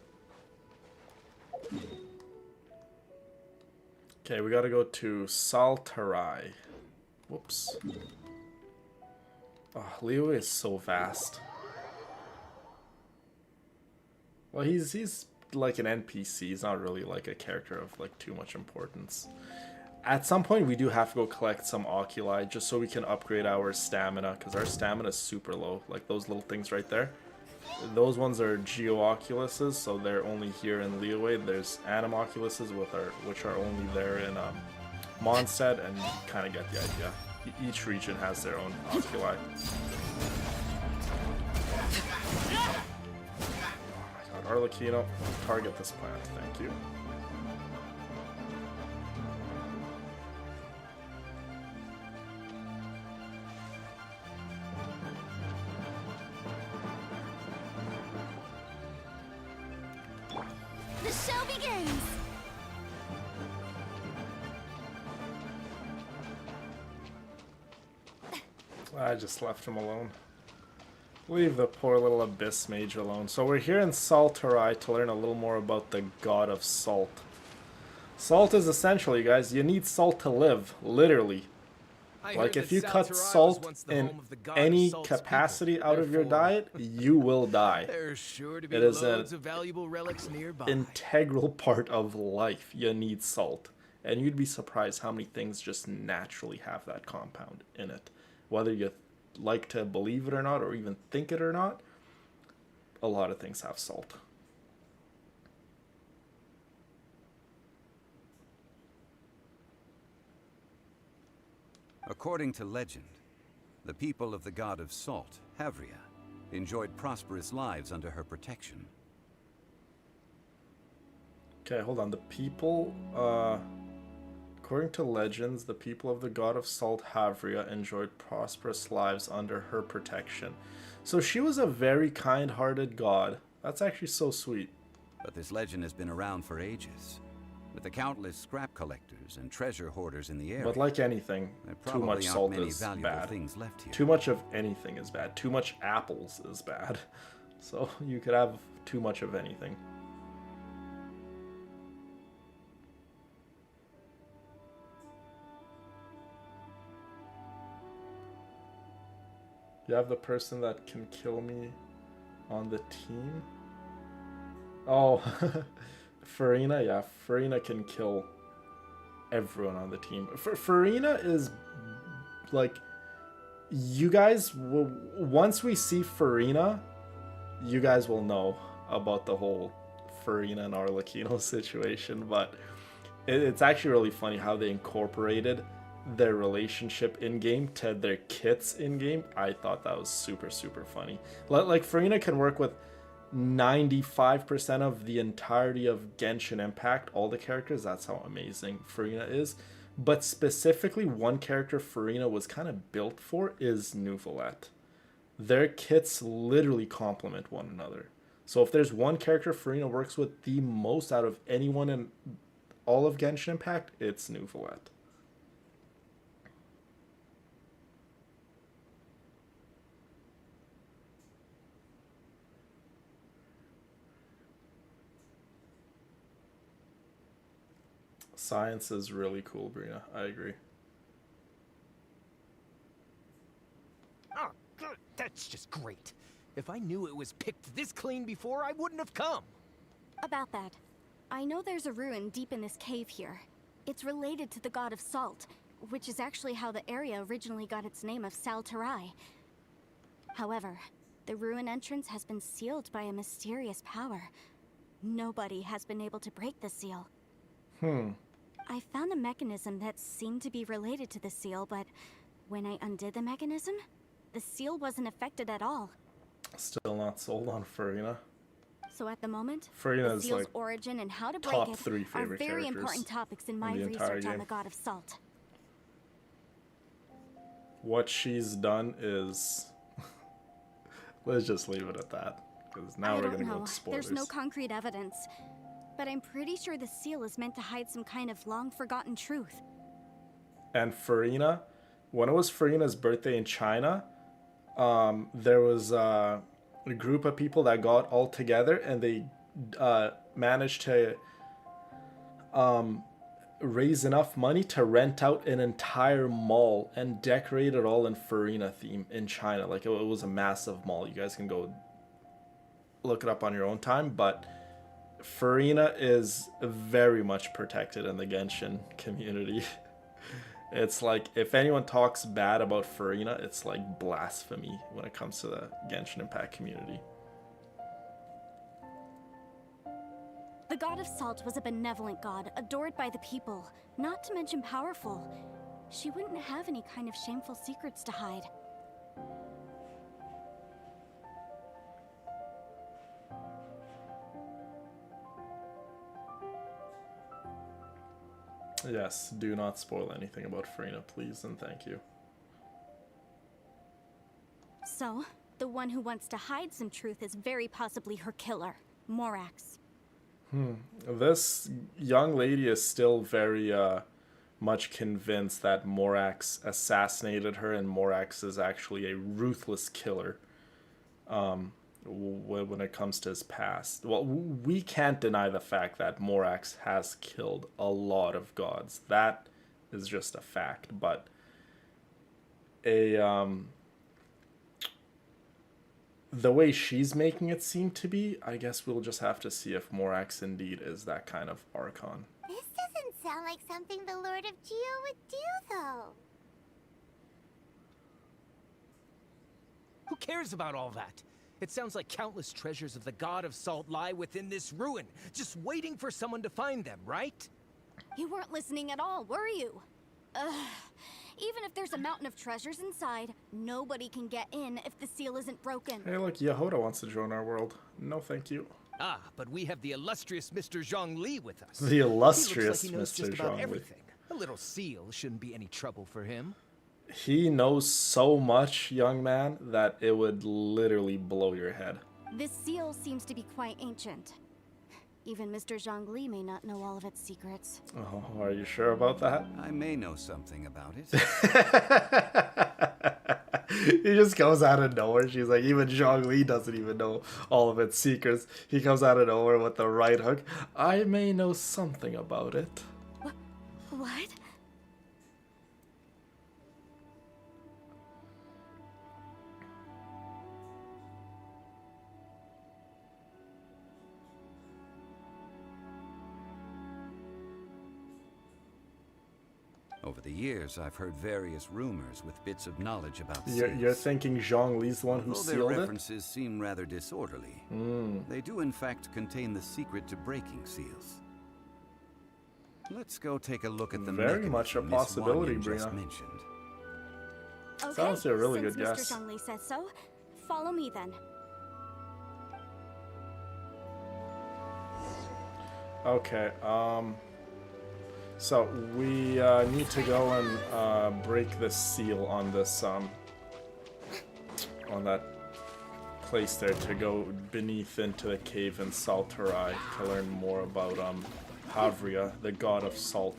Okay, we gotta go to Saltarai. Whoops. Oh, Leo is so vast. Well, he's like an NPC. He's not really like a character of like too much importance. At some point, we do have to go collect some oculi just so we can upgrade our stamina, because our stamina is super low. Like those little things right there. Those ones are Geo-Oculuses, so they're only here in Liyue. There's Anim-Oculuses, which are only there in Mondstadt, and you kind of get the idea. Each region has their own oculi. Oh my god, Arlecchino, target this plant, thank you. The show begins! I just left him alone. Leave the poor little Abyss Mage alone. So we're here in Saltarai to learn a little more about the God of Salt. Salt is essential, you guys. You need salt to live, literally. Like if you cut salt in any capacity out of your diet, you will die. There's sure to be It is loads of valuable relics nearby. Integral part of life. You need salt. And you'd be surprised how many things just naturally have that compound in it. Whether you like to believe it or not, or even think it or not, a lot of things have salt. According to legend, the people of the God of Salt, Havria, enjoyed prosperous lives under her protection. Okay, hold on. The people, according to legends, the people of the God of Salt, Havria, enjoyed prosperous lives under her protection. So she was a very kind-hearted god. That's actually so sweet. But this legend has been around for ages, with the countless scrap collectors and treasure hoarders in the area. But like anything, too much salt is bad. Too much of anything is bad. Too much apples is bad. So you could have too much of anything. You have the person that can kill me on the team? Oh, Farina, yeah, Farina can kill everyone on the team. Farina is, like, you guys will, once we see Farina, you guys will know about the whole Farina and Arlecchino situation, but it's actually really funny how they incorporated their relationship in-game to their kits in-game. I thought that was super, super funny. Like, Farina can work with 95% of the entirety of Genshin Impact, all the characters. That's how amazing Farina is. But specifically, one character Farina was kind of built for is Neuvillette. Their kits literally complement one another. So if there's one character Farina works with the most out of anyone in all of Genshin Impact, it's Neuvillette. Science is really cool, Brina. I agree. Oh, good. That's just great. If I knew it was picked this clean before, I wouldn't have come. About that, I know there's a ruin deep in this cave here. It's related to the god of salt, which is actually how the area originally got its name of Sal Tarai. However, the ruin entrance has been sealed by a mysterious power. Nobody has been able to break the seal. I found a mechanism that seemed to be related to the seal, but when I undid the mechanism, the seal wasn't affected at all. Still not sold on Farina. So at the moment, Farina the is seal's like origin and how to break top it 3 are favorite very characters important topics in my the entire research on game. the god of salt. What she's done is... Let's just leave it at that, because now we're going to go to spoilers. There's no concrete evidence, but I'm pretty sure the seal is meant to hide some kind of long-forgotten truth. And Farina, when it was Farina's birthday in China, there was a group of people that got all together and they managed to raise enough money to rent out an entire mall and decorate it all in Farina theme in China. Like, it was a massive mall. You guys can go look it up on your own time, but Farina is very much protected in the Genshin community. It's like, if anyone talks bad about Farina, it's like blasphemy when it comes to the Genshin Impact community. The god of salt was a benevolent god, adored by the people, not to mention powerful. She wouldn't have any kind of shameful secrets to hide. Yes, do not spoil anything about Farina, please, and thank you. So, the one who wants to hide some truth is very possibly her killer, Morax. This young lady is still very much convinced that Morax assassinated her, and Morax is actually a ruthless killer when it comes to his past. Well, we can't deny the fact that Morax has killed a lot of gods. That is just a fact, but the way she's making it seem to be, I guess we'll just have to see if Morax indeed is that kind of Archon. This doesn't sound like something the Lord of Geo would do, though. Who cares about all that? It sounds like countless treasures of the god of salt lie within this ruin, just waiting for someone to find them, right? You weren't listening at all, were you? Even if there's a mountain of treasures inside, nobody can get in if the seal isn't broken. Hey, look, Yehoda wants to join our world. No, thank you. Ah, but we have the illustrious Mr. Zhongli with us. The illustrious he looks like he knows Mr. just about Zhongli. everything. A little seal shouldn't be any trouble for him. He knows so much, young man, that it would literally blow your head. This seal seems to be quite ancient. Even Mr. Zhongli may not know all of its secrets. Oh, are you sure about that? I may know something about it. He just comes out of nowhere. She's like, even Zhongli doesn't even know all of its secrets. He comes out of nowhere with the right hook. I may know something about it. What? Over the years, I've heard various rumors with bits of knowledge about You're seals. thinking Zhongli's the one who Although their sealed it? references seem rather disorderly, they do in fact contain the secret to breaking seals. Let's go take a look at the Very much a mechanism Miss possibility, Wanyan just Brina. mentioned. Okay, Sounds like a really since good Mr. guess. Zhongli says so, follow me then. Okay, so we need to go and break this seal on this, on that place there to go beneath into the cave in Salterai to learn more about Havria, the god of salt.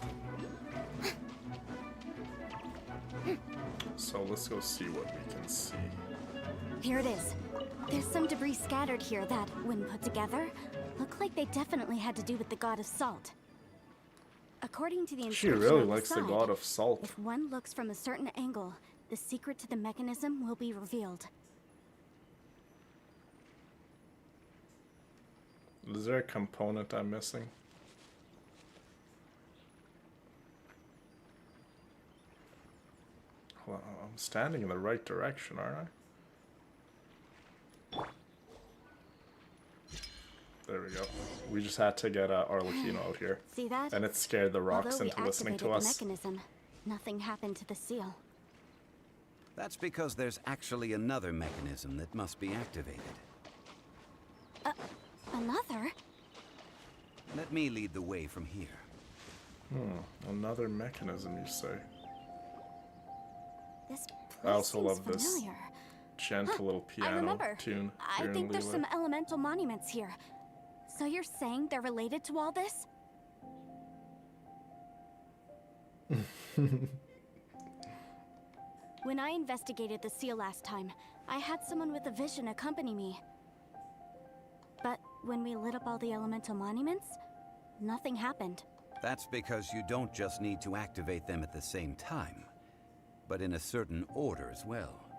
So let's go see what we can see. Here it is. There's some debris scattered here that, when put together, look like they definitely had to do with the god of salt. According to the She inscription really on the likes the side, god of salt. if one looks from a certain angle, the secret to the mechanism will be revealed. Is there a component I'm missing? Well, I'm standing in the right direction, aren't I? There we go. We just had to get Arlecchino out here. See that? And it scared the rocks Although we into listening to activated us. the mechanism, nothing happened to the seal. That's because there's actually another mechanism that must be activated. Another? Let me lead the way from here. Another mechanism, you say? This place I also seems love this familiar. gentle little I piano remember. tune. I here in think there's Liyue. some elemental monuments here. So you're saying they're related to all this? When I investigated the seal last time, I had someone with a vision accompany me. But when we lit up all the elemental monuments, nothing happened. That's because you don't just need to activate them at the same time, but in a certain order as well.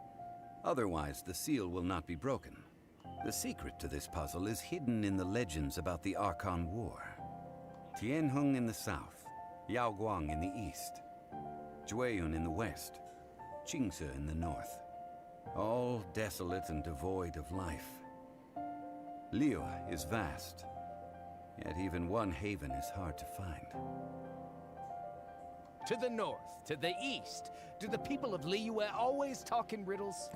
Otherwise, the seal will not be broken. The secret to this puzzle is hidden in the legends about the Archon War. Tianheng in the south, Yaoguang in the east, Jueyun in the west, Qingce in the north. All desolate and devoid of life. Liyue is vast, yet even one haven is hard to find. To the north, to the east. Do the people of Liyue always talk in riddles?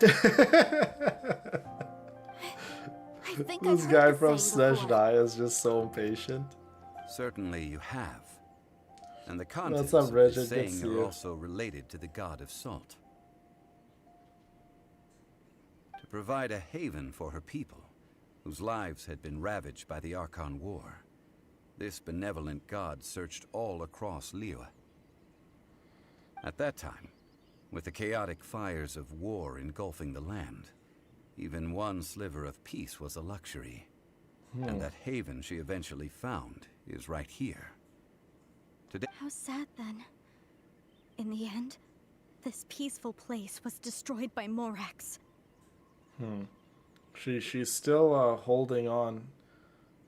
I think This I've guy heard from this saying before. Snezhnaya is just so impatient. Certainly you have. And the contents up, of Reg? this Good to saying see are you. also related to the god of salt. To provide a haven for her people, whose lives had been ravaged by the Archon War, this benevolent god searched all across Liyue. At that time, with the chaotic fires of war engulfing the land, even one sliver of peace was a luxury. And that haven she eventually found is right here. Today, How sad then. In the end, this peaceful place was destroyed by Morax. She's still holding on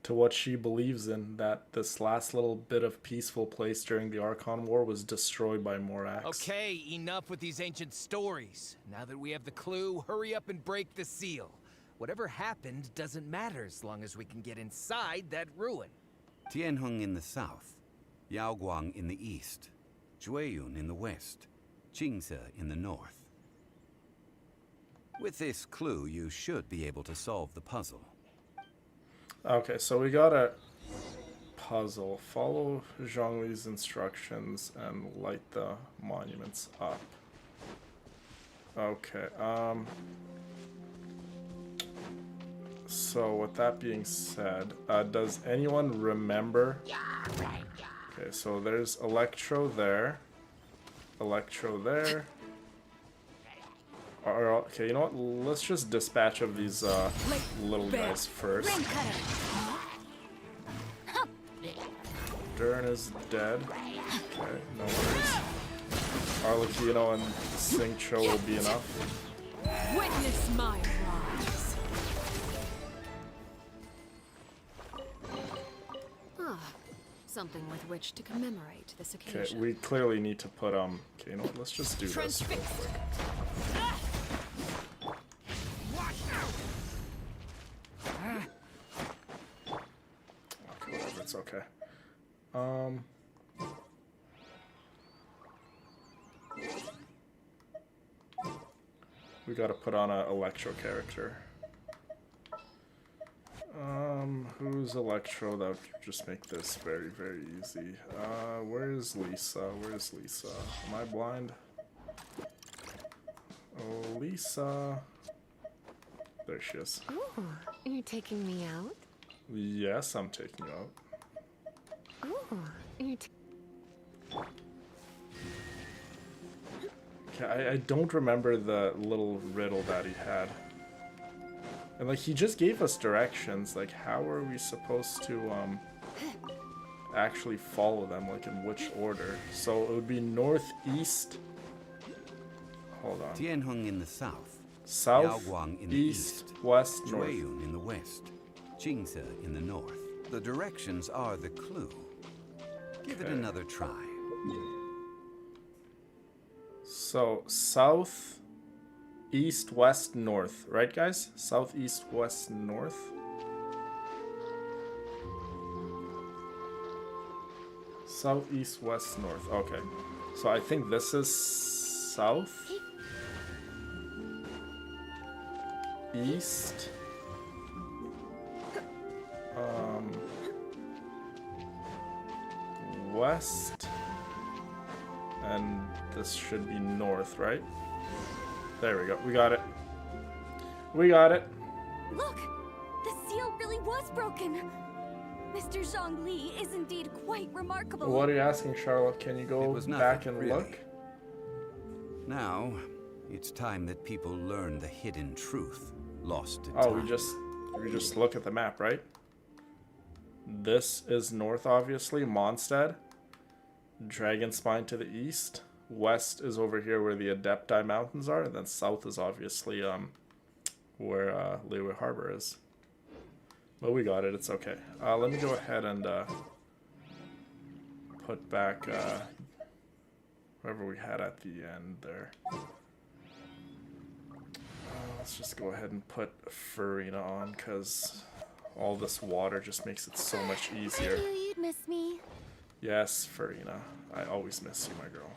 to what she believes in, that this last little bit of peaceful place during the Archon War was destroyed by Morax. Okay, enough with these ancient stories. Now that we have the clue, hurry up and break the seal. Whatever happened doesn't matter as long as we can get inside that ruin. Tianheng in the south, Yaoguang in the east, Jueyun in the west, Qingce in the north. With this clue, you should be able to solve the puzzle. Okay, so we got a puzzle. Follow Zhongli's instructions and light the monuments up. Okay, so with that being said, does anyone remember? Okay, so there's Electro there. Electro there. Okay, you know what? Let's just dispatch of these little guys first. Ring cutter. Dern is dead. Okay, no worries. Arlecchino and Singcho will be enough. Witness my rise. Something with which to commemorate this Okay, occasion. we clearly need to put okay, you know what? Let's just do this real quick. Okay, well, that's okay. We gotta put on a Electro character. Who's Electro? That would just make this very, very easy. Where's Lisa? Where's Lisa? Am I blind? Oh, Lisa. there she is. Ooh, you're taking me out? Yes, I'm taking you out. Ooh, you're Okay, I don't remember the little riddle that he had. And like he just gave us directions, like how are we supposed to actually follow them, like in which order? So it would be northeast. Hold on. Tianheng in the south, South, Yaoguang in the east, east, west, north. Jueyun in the west, Jingze in the north. The directions are the clue. Give it another try. So south, east, west, north, right guys? South, east, west, north. South, east, west, north. Okay. So I think this is south. East. West. And this should be north, right? There we go. We got it. We got it. Look! The seal really was broken! Mr. Zhongli is indeed quite remarkable. What are you asking, Charlotte? Can you go back and really. look? Now, it's time that people learn the hidden truth lost to Oh, time. we just look at the map, right? This is north, obviously. Mondstadt. Dragon Spine to the east. West is over here where the Adepti Mountains are, and then south is obviously where Liyue Harbor is. But we got it. It's okay. Let me go ahead and put back whoever we had at the end there. Let's just go ahead and put Farina on, because all this water just makes it so much easier. I knew you'd miss me. Yes, Farina. I always miss you, my girl.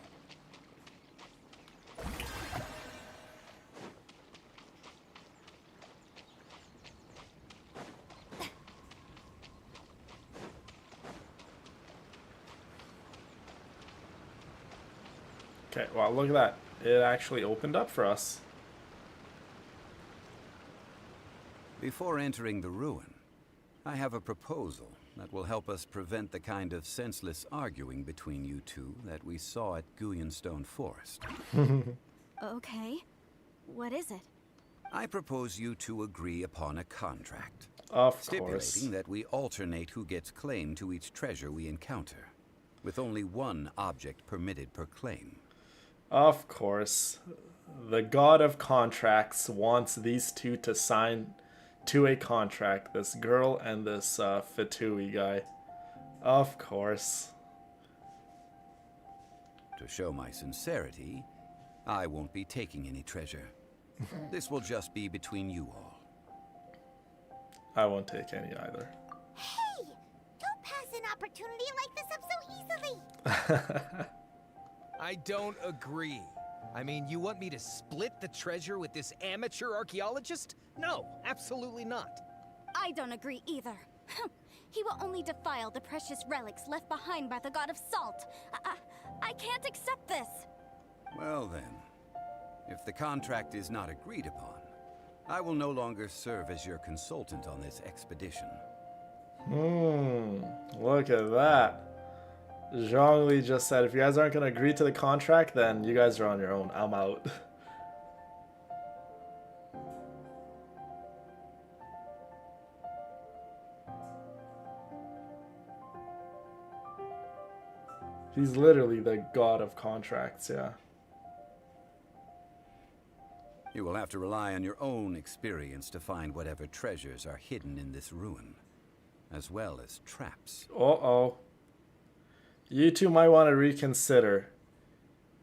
Okay, wow, look at that. It actually opened up for us. Before entering the ruin, I have a proposal that will help us prevent the kind of senseless arguing between you two that we saw at Guyonstone Forest. Okay. What is it? I propose you two agree upon a contract. Of course. Stipulating that we alternate who gets claim to each treasure we encounter, with only one object permitted per claim. Of course. The god of contracts wants these two to sign to a contract. This girl and this Fatui guy. Of course. To show my sincerity, I won't be taking any treasure. This will just be between you all. I won't take any either. Hey! Don't pass an opportunity like this up so easily! I don't agree. I mean, you want me to split the treasure with this amateur archaeologist? No, absolutely not. I don't agree either. He will only defile the precious relics left behind by the god of salt. I can't accept this. Well then, if the contract is not agreed upon, I will no longer serve as your consultant on this expedition. Look at that. Zhongli just said, if you guys aren't going to agree to the contract, then you guys are on your own. I'm out. He's literally the god of contracts, yeah. You will have to rely on your own experience to find whatever treasures are hidden in this ruin, as well as traps. Uh-oh. You two might want to reconsider.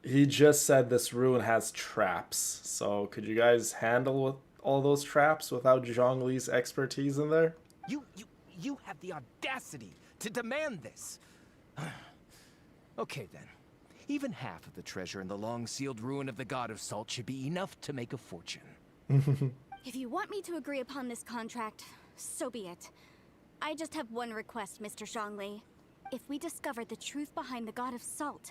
He just said this ruin has traps, so could you guys handle all those traps without Zhongli's expertise in there? You have the audacity to demand this. Okay then. Even half of the treasure in the long-sealed ruin of the God of Salt should be enough to make a fortune. If you want me to agree upon this contract, so be it. I just have one request, Mr. Zhongli. If we discover the truth behind the God of Salt,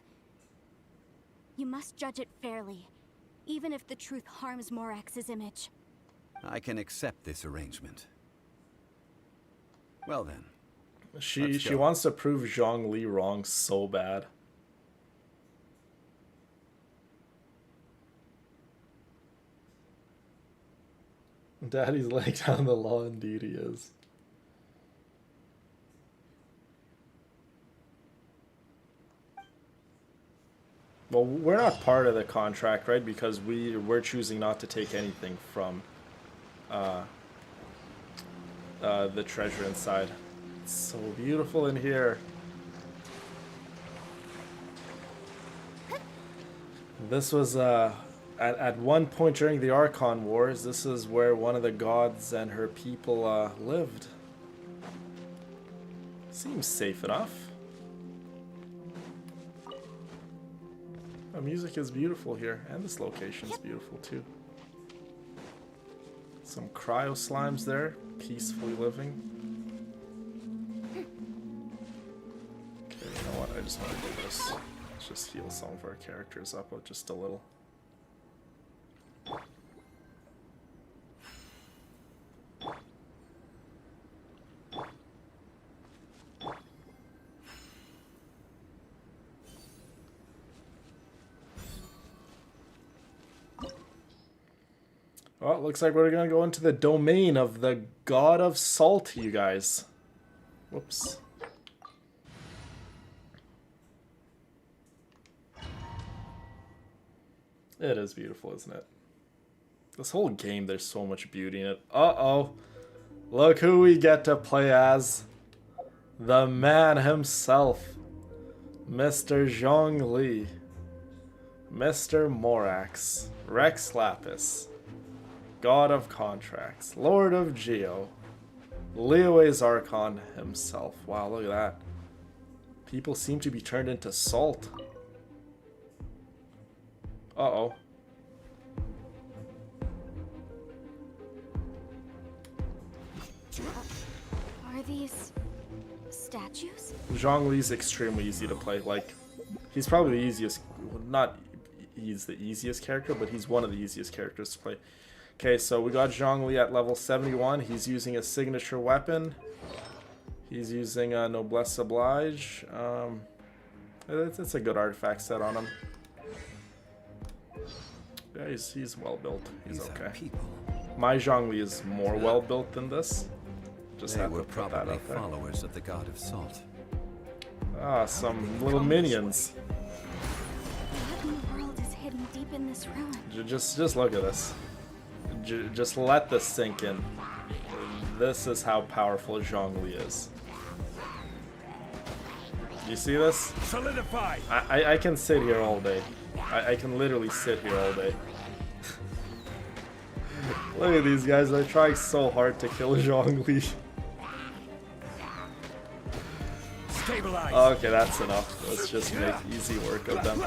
you must judge it fairly, even if the truth harms Morax's image. I can accept this arrangement. Well then. She wants to prove Zhongli wrong so bad. Daddy's laying down the law, indeed he is. Well, we're not part of the contract, right? Because we're choosing not to take anything from the treasure inside. It's so beautiful in here. This was at one point during the Archon Wars, this is where one of the gods and her people lived. Seems safe enough. The music is beautiful here, and this location is beautiful too. Some cryo slimes there, peacefully living. Okay, you know what? I just want to do this. Let's just heal some of our characters up just a little. Well, it looks like we're gonna go into the domain of the God of Salt, you guys. Whoops. It is beautiful, isn't it? This whole game, there's so much beauty in it. Uh-oh. Look who we get to play as. The man himself. Mr. Zhongli. Mr. Morax. Rex Lapis. God of Contracts. Lord of Geo. Liyue's Archon himself. Wow, look at that. People seem to be turned into salt. Uh-oh. Are these statues? Zhongli's extremely easy to play. Like, he's probably the easiest, well, not he's the easiest character, but he's one of the easiest characters to play. Okay, so we got Zhongli at level 71. He's using a signature weapon. He's using a Noblesse Oblige. It's a good artifact set on him. Yeah, he's well built. He's okay. My Zhongli is more well built than this. Just they have were to put that probably out there. followers of the God of Salt. Ah, some little minions. What in the world is hidden deep in this ruin? Just look at this. Just let this sink in. This is how powerful Zhongli is. You see this? Solidify. I can sit here all day. I can literally sit here all day. Look at these guys. They're trying so hard to kill Zhongli. Stabilize. Okay, that's enough. Let's just make easy work of them.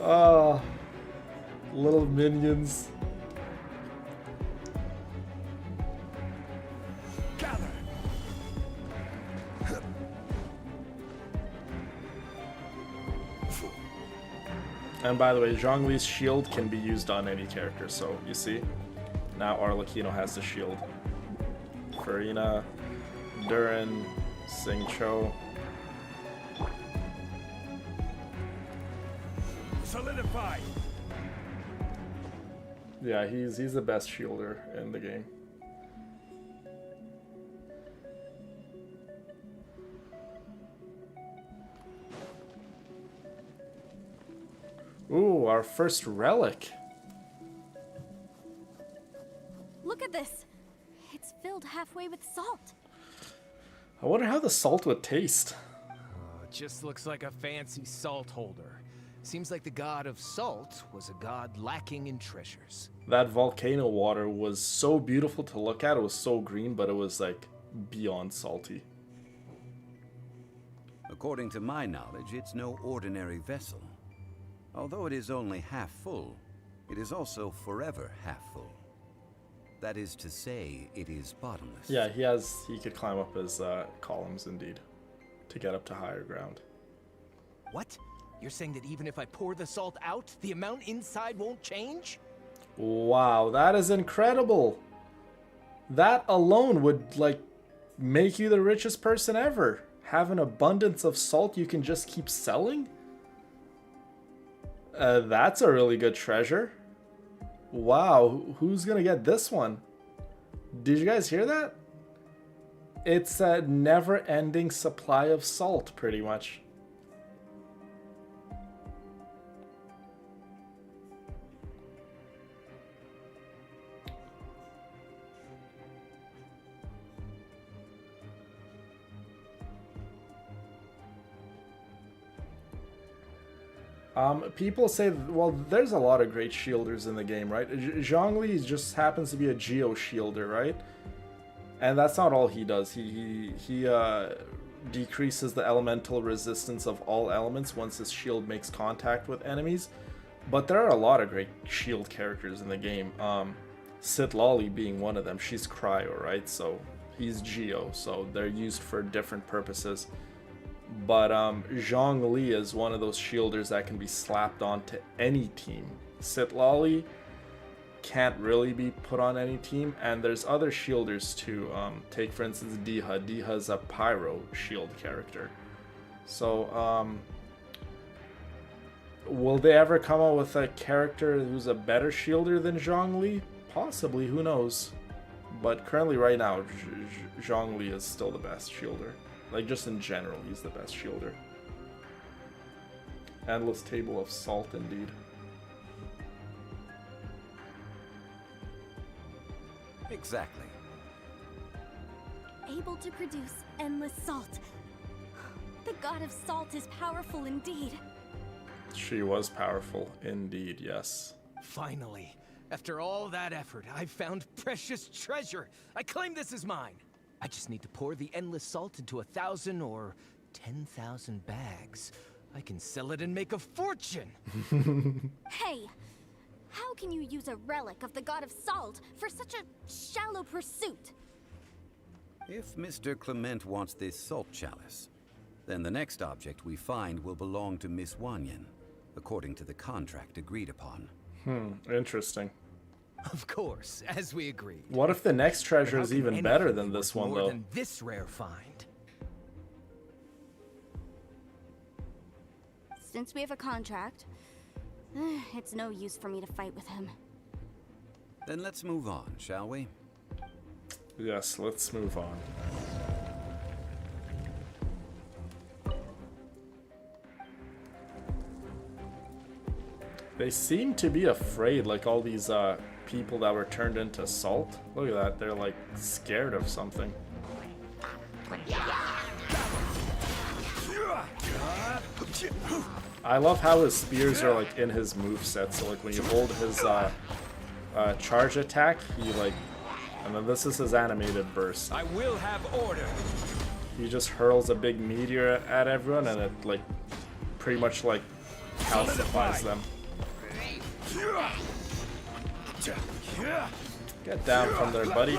Oh, little minions. Gather. And by the way, Zhongli's shield can be used on any character, so you see? Now Arlecchino has the shield. Farina, Durin, Xingqiu. Solidify. Yeah, he's the best shielder in the game. Ooh, our first relic. Look at this. It's filled halfway with salt. I wonder how the salt would taste. It just looks like a fancy salt holder. Seems like the God of Salt was a god lacking in treasures. That volcano water was so beautiful to look at. It was so green, but it was like beyond salty. According to my knowledge, it's no ordinary vessel. Although it is only half full, it is also forever half full. That is to say, it is bottomless. Yeah, he could climb up his columns indeed to get up to higher ground. What? You're saying that even if I pour the salt out, the amount inside won't change? Wow, that is incredible. That alone would, like, make you the richest person ever. Have an abundance of salt you can just keep selling? That's a really good treasure. Wow, who's gonna get this one? Did you guys hear that? It's a never-ending supply of salt, pretty much. People say, well, there's a lot of great shielders in the game, right? Zhongli just happens to be a geo shielder, right? And that's not all he does. He decreases the elemental resistance of all elements once his shield makes contact with enemies. But there are a lot of great shield characters in the game. Sitlali being one of them. She's cryo, right? So he's geo, so they're used for different purposes. But Zhongli is one of those shielders that can be slapped onto any team. Sitlali can't really be put on any team, and there's other shielders too. Take for instance Diha. Diha's a pyro shield character. So will they ever come out with a character who's a better shielder than Zhongli? Possibly, who knows. But currently right now, Zhongli is still the best shielder. Like, just in general, he's the best shielder. Endless table of salt, indeed. Exactly. Able to produce endless salt. The god of salt is powerful indeed. She was powerful, indeed, yes. Finally, after all that effort, I found precious treasure. I claim this as mine. I just need to pour the endless salt into 1,000 or 10,000 bags. I can sell it and make a fortune. Hey, how can you use a relic of the god of salt for such a shallow pursuit? If Mr. Clement wants this salt chalice, then the next object we find will belong to Miss Wanyan, according to the contract agreed upon. Interesting. Of course, as we agreed. What if the next treasure is even better than Anything this worth one, more though? than this rare find. Since we have a contract, it's no use for me to fight with him. Then let's move on, shall we? Yes, let's move on. They seem to be afraid, like all these people that were turned into salt. Look at that, they're like scared of something. I love how his spears are like in his moveset, so like when you hold his charge attack, he like, and then this is his animated burst. I will have order. He just hurls a big meteor at everyone and it like pretty much like calcifies them. Get down from there, buddy.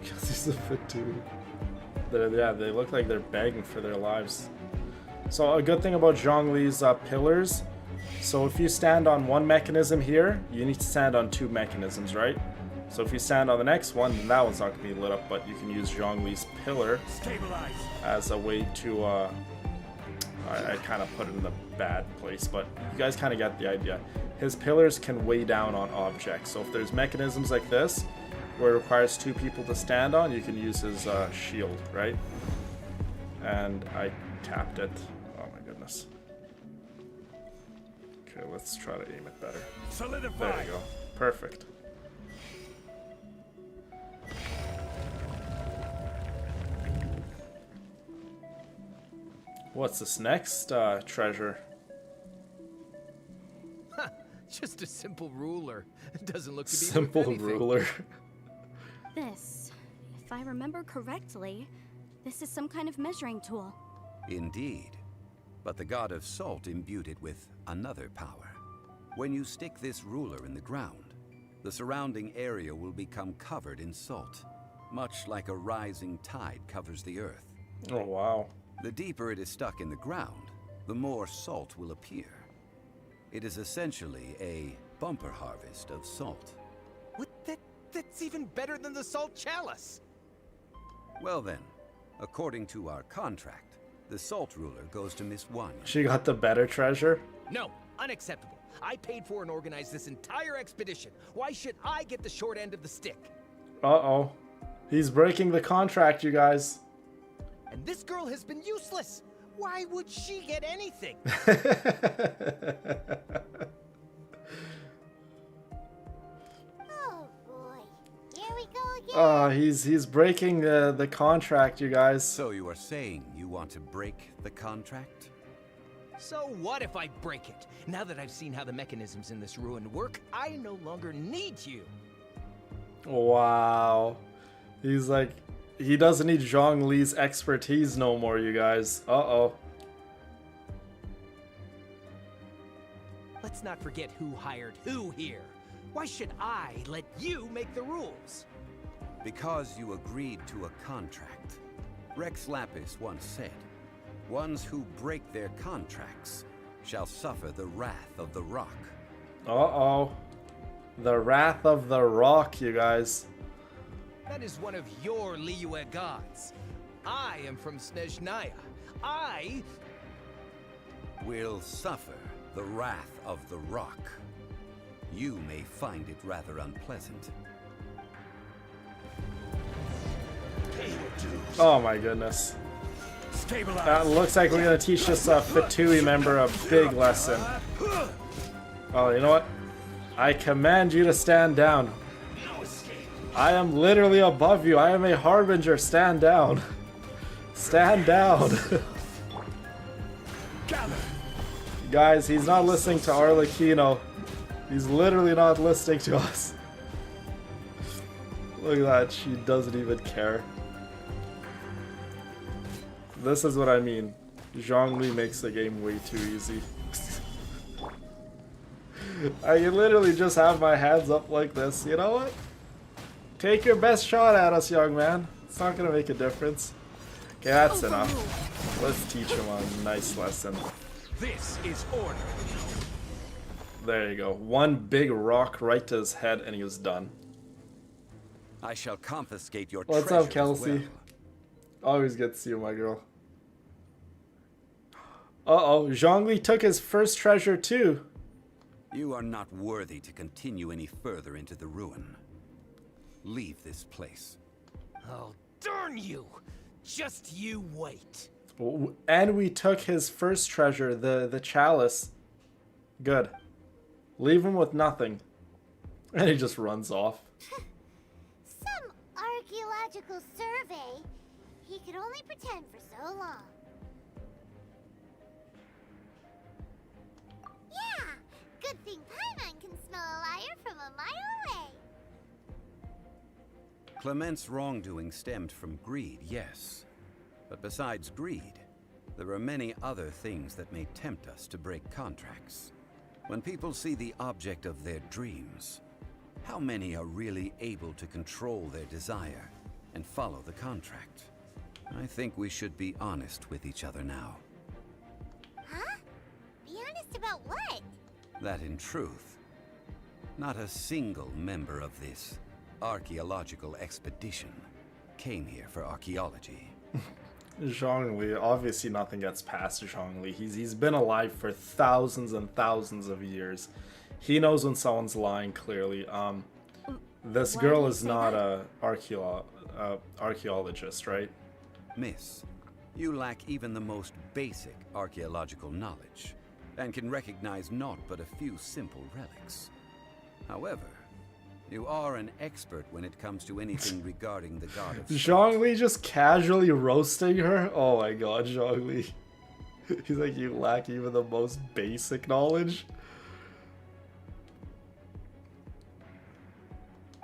Because he's a fit too. Yeah, they look like they're begging for their lives. So a good thing about Zhongli's pillars, so if you stand on one mechanism here, you need to stand on two mechanisms, right? So if you stand on the next one, then that one's not going to be lit up, but you can use Zhongli's pillar as a way to, I kind of put it in the bad place, but you guys kind of get the idea. His pillars can weigh down on objects, so if there's mechanisms like this, where it requires two people to stand on, you can use his shield, right? And I tapped it. Oh my goodness. Okay, let's try to aim it better. Solidify. There you go. Perfect. What's this next treasure? Just a simple ruler. It doesn't look to be Simple worth anything. ruler. This, if I remember correctly, this is some kind of measuring tool. Indeed. But the god of salt imbued it with another power. When you stick this ruler in the ground, the surrounding area will become covered in salt, much like a rising tide covers the earth. Oh, wow. The deeper it is stuck in the ground, the more salt will appear. It is essentially a bumper harvest of salt. What? That's even better than the salt chalice! Well then, according to our contract, the salt ruler goes to Miss Wanya. She got the better treasure? No, unacceptable. I paid for and organized this entire expedition. Why should I get the short end of the stick? Uh-oh. He's breaking the contract, you guys. And this girl has been useless. Why would she get anything? Oh boy, here we go again. He's breaking the contract, you guys. So you are saying you want to break the contract? So what if I break it? Now that I've seen how the mechanisms in this ruin work, I no longer need you. Wow. He's like, he doesn't need Zhongli's expertise no more, you guys. Uh-oh. Let's not forget who hired who here. Why should I let you make the rules? Because you agreed to a contract. Rex Lapis once said, "Ones who break their contracts shall suffer the wrath of the rock." Uh-oh. The wrath of the rock, you guys. That is one of your Liyue gods. I am from Snezhnaya. I will suffer the wrath of the rock. You may find it rather unpleasant. Oh my goodness. Stabilize. That looks like we're gonna teach this Fatui member a big lesson. Oh, you know what? I command you to stand down. I am literally above you. I am a harbinger. Stand down. Stand down. Guys, he's not listening to Arlecchino. He's literally not listening to us. Look at that. She doesn't even care. This is what I mean. Zhongli makes the game way too easy. I can literally just have my hands up like this. You know what? Take your best shot at us, young man. It's not gonna make a difference. Okay, that's enough. Let's teach him a nice lesson. This is order. There you go. One big rock right to his head and he was done. I shall confiscate your What's treasure up, Kelsey? as well. Always good to see you, my girl. Uh-oh, Zhongli took his first treasure too. You are not worthy to continue any further into the ruin. Leave this place. Oh, darn you! Just you wait. And we took his first treasure, the chalice. Good. Leave him with nothing. And he just runs off. Some archaeological survey. He could only pretend for so long. Yeah, good thing Paimon can smell a liar from a mile away. Clement's wrongdoing stemmed from greed, yes. But besides greed, there are many other things that may tempt us to break contracts. When people see the object of their dreams, how many are really able to control their desire and follow the contract? I think we should be honest with each other now. Huh? Be honest about what? That in truth, not a single member of this archaeological expedition came here for archaeology. Zhongli, obviously nothing gets past Zhongli. He's been alive for thousands and thousands of years. He knows when someone's lying clearly. This girl is not a archaeologist, right? Miss, you lack even the most basic archaeological knowledge, and can recognize naught but a few simple relics. However, you are an expert when it comes to anything regarding the god of Zhongli just casually roasting her? Oh my god, Zhongli. He's like, you lack even the most basic knowledge?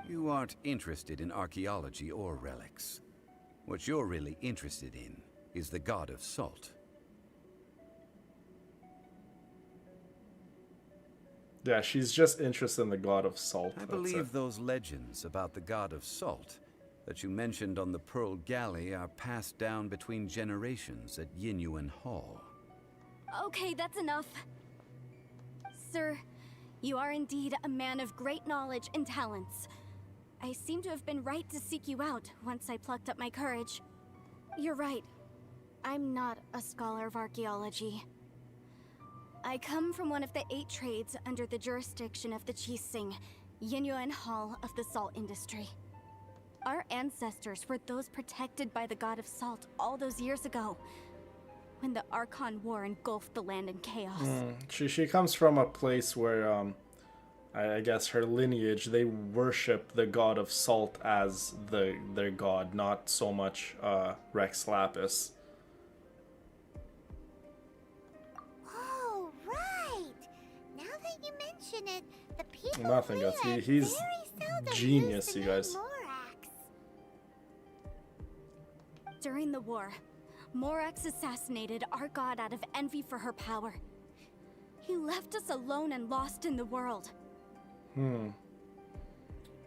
You aren't interested in archaeology or relics. What you're really interested in is the god of salt. Yeah, she's just interested in the god of salt. I That's believe it. those legends about the god of salt that you mentioned on the Pearl Galley are passed down between generations at Yinyuan Hall. Okay, that's enough. Sir, you are indeed a man of great knowledge and talents. I seem to have been right to seek you out once I plucked up my courage. You're right. I'm not a scholar of archaeology. I come from one of the 8 trades under the jurisdiction of the Chising, Yinyuan Hall of the salt industry. Our ancestors were those protected by the god of salt all those years ago, when the Archon War engulfed the land in chaos. She comes from a place where I guess her lineage, they worship the god of salt as their god, not so much Rex Lapis. Oh, right. Now that you mention it, the people Nothing of else. Leah He's very seldom genius, use the you name guys. Morax. During the war, Morax assassinated our god out of envy for her power. He left us alone and lost in the world.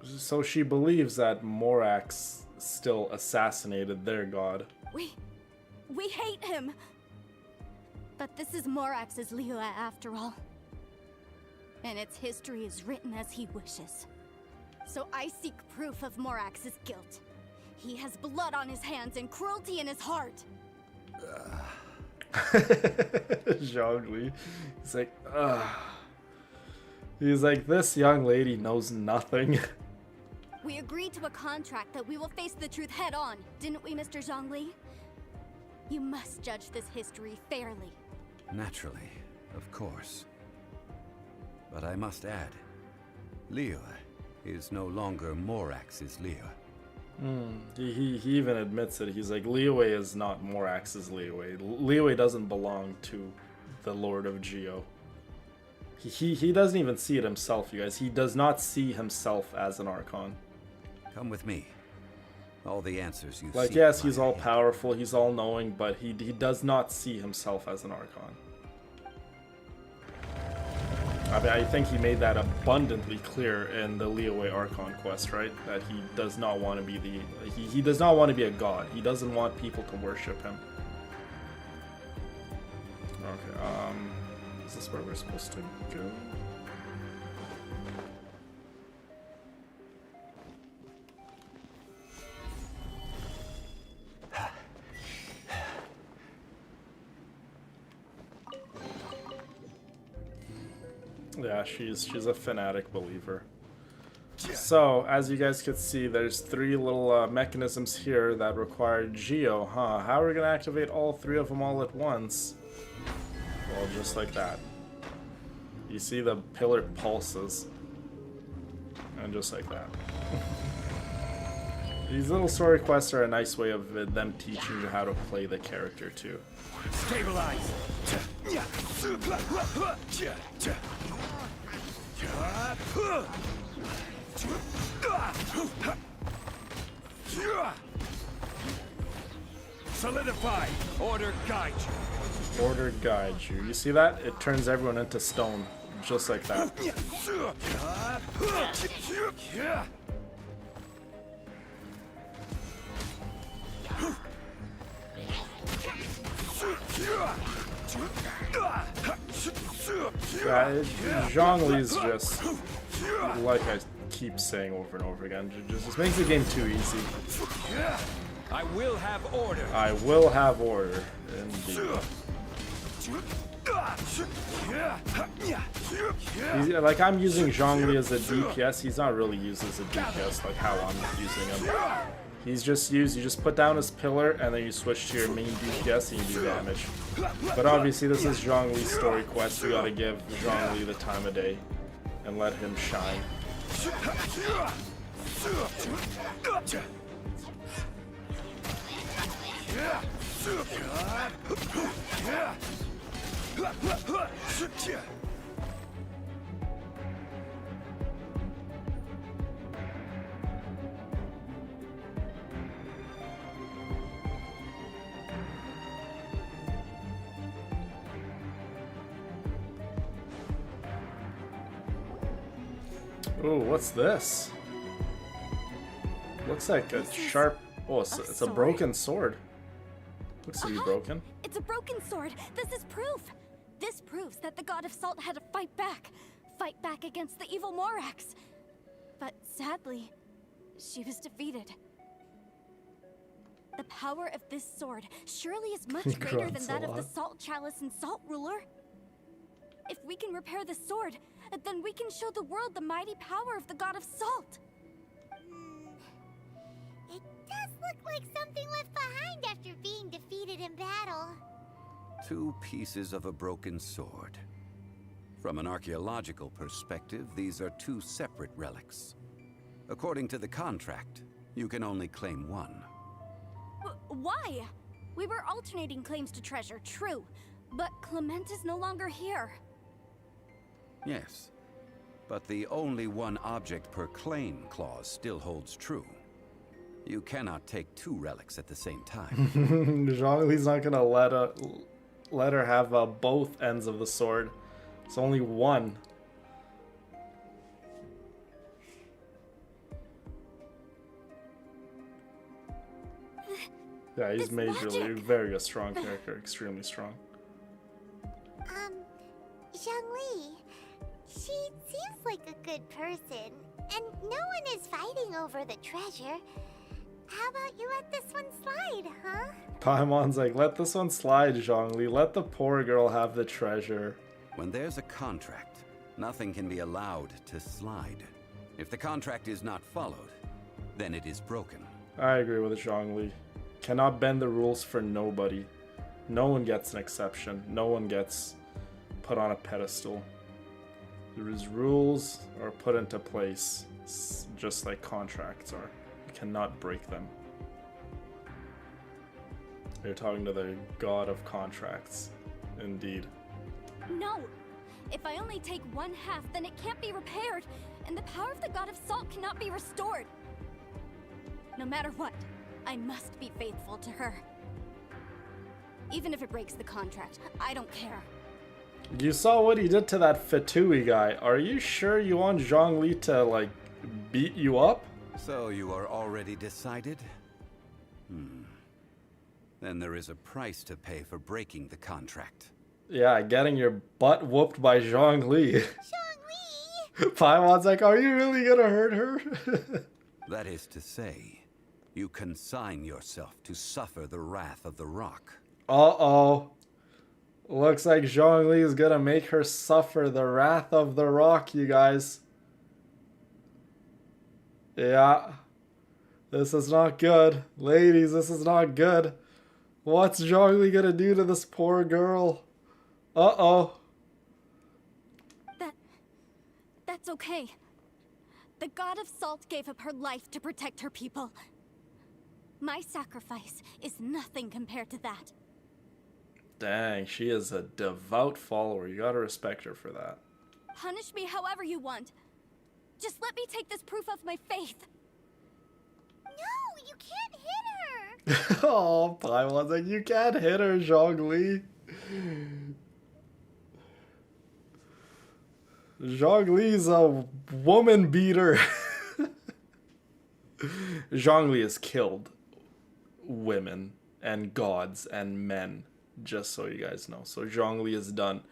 So she believes that Morax still assassinated their god. We hate him! But this is Morax's Liyue after all. And its history is written as he wishes. So I seek proof of Morax's guilt. He has blood on his hands and cruelty in his heart. Zhongli. He's like, ugh. He's like, this young lady knows nothing. We agreed to a contract that we will face the truth head on, didn't we, Mr. Zhongli? You must judge this history fairly. Naturally, of course. But I must add, Liyue is no longer Morax's Liyue. He even admits it. He's like, Liyue is not Morax's Liyue. Liyue doesn't belong to the Lord of Geo. He doesn't even see it himself, you guys. He does not see himself as an Archon. Come with me. All the answers you Like, seek yes, lie he's all ahead. powerful, he's all knowing, but he does not see himself as an Archon. I mean, I think he made that abundantly clear in the Liyue Archon quest, right? That he does not want to be he does not want to be a god. He doesn't want people to worship him. Okay, is this where we're supposed to go? Yeah, she's a fanatic believer. So, as you guys can see, there's 3 little mechanisms here that require Geo, huh? How are we gonna activate all 3 of them all at once? Well, just like that. You see the pillar pulses. And just like that. These little story quests are a nice way of them teaching you how to play the character, too. Stabilize! Solidify! Order guide you! Order guides you. You see that? It turns everyone into stone. Just like that. Zhongli's just, like I keep saying over and over again, just makes the game too easy. I will have order. I will have order, indeed. Like, I'm using Zhongli as a DPS, he's not really used as a DPS like how I'm using him. He's just used, you just put down his pillar and then you switch to your main DPS and you do damage. But obviously this is Zhongli's story quest, we gotta give Zhongli the time of day and let him shine. Ooh, what's this? Looks like a This is sharp... Oh, it's a sword. broken sword. Looks to be broken. It's a broken sword. This is proof. This proves that the God of Salt had to fight back. Fight back against the evil Morax. But sadly, she was defeated. The power of this sword surely is much greater than grunts a that of the lot. Salt Chalice and Salt Ruler. If we can repair the sword, then we can show the world the mighty power of the God of Salt. It does look like something left behind after being defeated in battle. 2 pieces of a broken sword. From an archaeological perspective, these are 2 separate relics. According to the contract, you can only claim one. Why? We were alternating claims to treasure, true. But Clement is no longer here. Yes, but the only one object per claim clause still holds true. You cannot take 2 relics at the same time. Zhongli's not gonna let her have both ends of the sword. It's only one. Yeah, he's This majorly magic. very a strong character, extremely strong. Zhongli, she seems like a good person, and no one is fighting over the treasure. How about you let this one slide, huh? Paimon's like, let this one slide, Zhongli. Let the poor girl have the treasure. When there's a contract, nothing can be allowed to slide. If the contract is not followed, then it is broken. I agree with Zhongli. Cannot bend the rules for nobody. No one gets an exception. No one gets put on a pedestal. These rules are put into place just like contracts are. You cannot break them. You're talking to the god of contracts. Indeed. No! If I only take 1/2, then it can't be repaired, and the power of the God of Salt cannot be restored. No matter what, I must be faithful to her. Even if it breaks the contract, I don't care. You saw what he did to that Fatui guy. Are you sure you want Zhongli to, like, beat you up? So you are already decided? Then there is a price to pay for breaking the contract. Yeah, getting your butt whooped by Zhongli. Zhongli! Paimon's like, are you really gonna hurt her? That is to say, you consign yourself to suffer the wrath of the rock. Uh-oh. Looks like Zhongli is gonna make her suffer the wrath of the rock, you guys. Yeah. This is not good. Ladies, this is not good. What's Zhongli gonna do to this poor girl? Uh-oh. That's okay. The God of Salt gave up her life to protect her people. My sacrifice is nothing compared to that. Dang, she is a devout follower. You gotta respect her for that. Punish me however you want. Just let me take this proof of my faith. No, you can't hit her! Oh, Paimon's like, you can't hit her, Zhongli. Zhongli's a woman beater. Zhongli has killed women and gods and men, just so you guys know. So Zhongli has done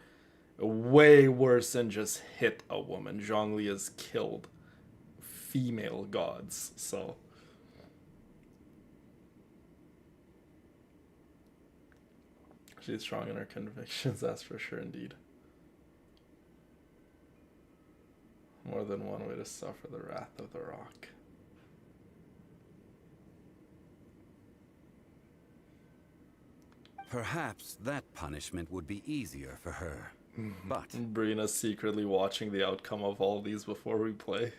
way worse than just hit a woman. Zhongli has killed female gods, so... She's strong in her convictions, that's for sure, indeed. More than one way to suffer the wrath of the rock. Perhaps that punishment would be easier for her. But Brina's secretly watching the outcome of all these before we play.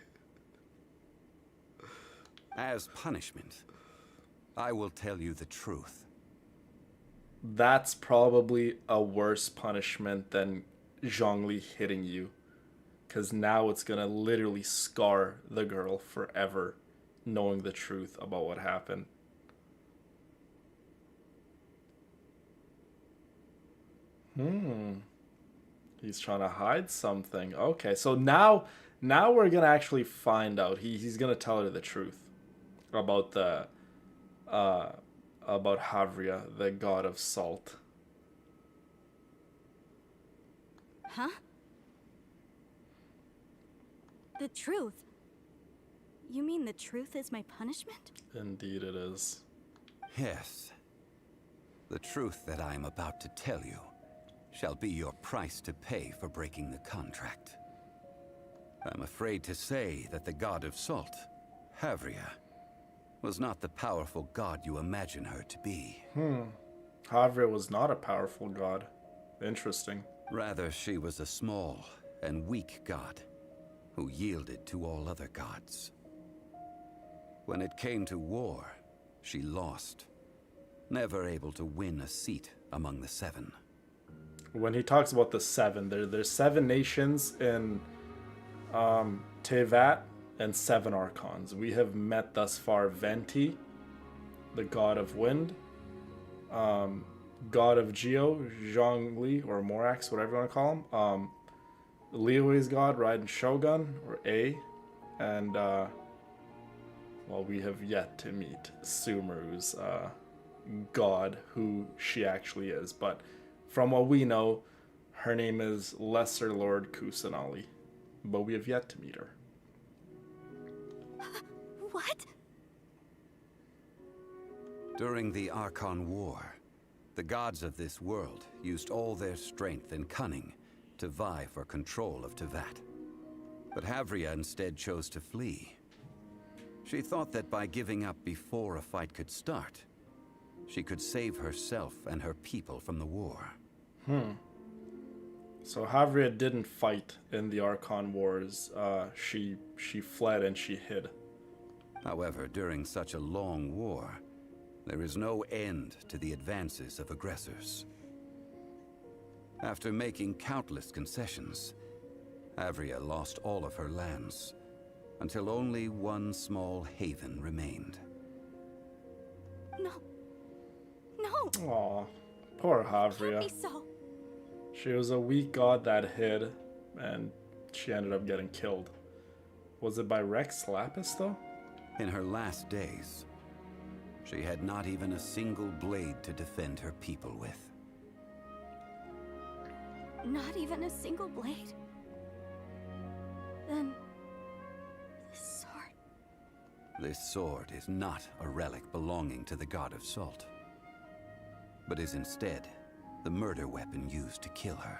as punishment, I will tell you the truth. That's probably a worse punishment than Zhongli hitting you. Because now it's going to literally scar the girl forever, knowing the truth about what happened. He's trying to hide something. Okay, so now Now we're gonna actually find out. He's gonna tell her the truth about the about Havria, the god of salt. Huh? The truth? You mean the truth is my punishment? Indeed it is. Yes. The truth that I am about to tell you shall be your price to pay for breaking the contract. I'm afraid to say that the god of salt, Havria, was not the powerful god you imagine her to be. Havria was not a powerful god. Interesting. Rather, she was a small and weak god who yielded to all other gods. When it came to war, she lost, never able to win a seat among the seven. When he talks about the seven, there's 7 nations in Tevat and 7 archons. We have met thus far Venti, the god of wind, god of Geo, Zhongli, or Morax, whatever you want to call him, Liyue's god, Raiden Shogun, or A, and, well, we have yet to meet Sumeru's god, who she actually is, but from what we know, her name is Lesser Lord Kusanali, but we have yet to meet her. What? During the Archon War, the gods of this world used all their strength and cunning to vie for control of Tevat. But Havria instead chose to flee. She thought that by giving up before a fight could start, she could save herself and her people from the war. So Havria didn't fight in the Archon Wars. She fled and she hid. However, during such a long war, there is no end to the advances of aggressors. After making countless concessions, Havria lost all of her lands, until only one small haven remained. No. No. Aw, poor Can't Havria. be so. She was a weak god that hid, and she ended up getting killed. Was it by Rex Lapis, though? In her last days, she had not even a single blade to defend her people with. Not even a single blade? Then... this sword... This sword is not a relic belonging to the god of salt, but is instead the murder weapon used to kill her.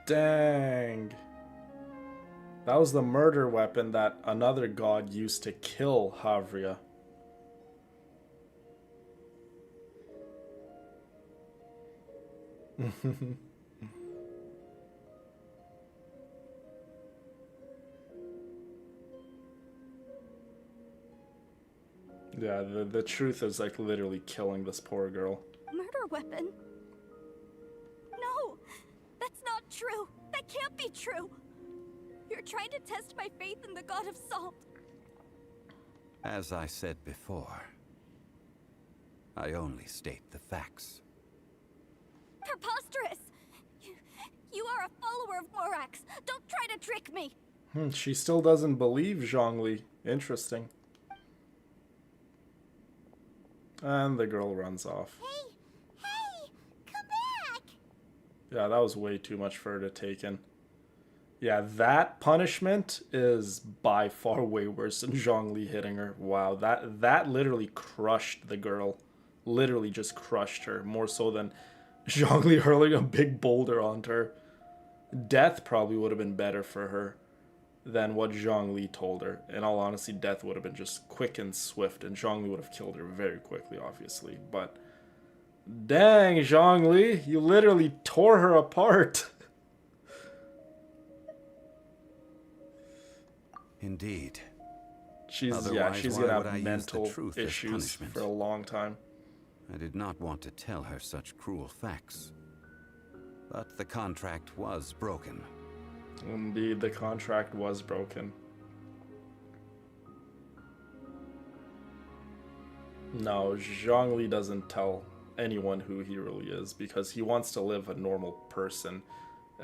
Dang. That was the murder weapon that another god used to kill Havria. Yeah, the truth is like literally killing this poor girl. murder weapon? No! That's not true! That can't be true! You're trying to test my faith in the god of salt. As I said before, I only state the facts. Preposterous! You are a follower of Morax. Don't try to trick me! She still doesn't believe Zhongli. Interesting. And the girl runs off. Hey, come back! Yeah, that was way too much for her to take in. Yeah, that punishment is by far way worse than Zhongli hitting her. Wow, that literally crushed the girl. Literally just crushed her. More so than Zhongli hurling a big boulder onto her. Death probably would have been better for her than what Zhongli told her. In all honesty, death would have been just quick and swift, and Zhongli would have killed her very quickly, obviously. But dang, Zhongli, you literally tore her apart. Indeed. She's Otherwise, she's why gonna would I have use the mental truth as issues punishment? for a long time. I did not want to tell her such cruel facts. But the contract was broken. Indeed, the contract was broken. No, Zhongli doesn't tell anyone who he really is because he wants to live a normal person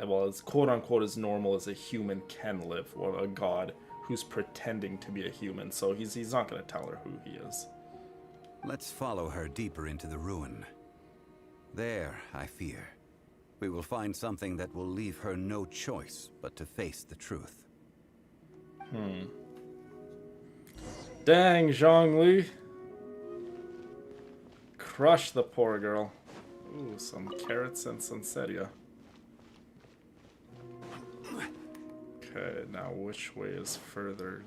well, as quote unquote as normal as a human can live, or a god who's pretending to be a human. So he's not going to tell her who he is. Let's follow her deeper into the ruin. There, I fear, we will find something that will leave her no choice but to face the truth. Dang, Zhongli. Crush the poor girl. Ooh, some carrots and sunsettia. Okay, now which way is further?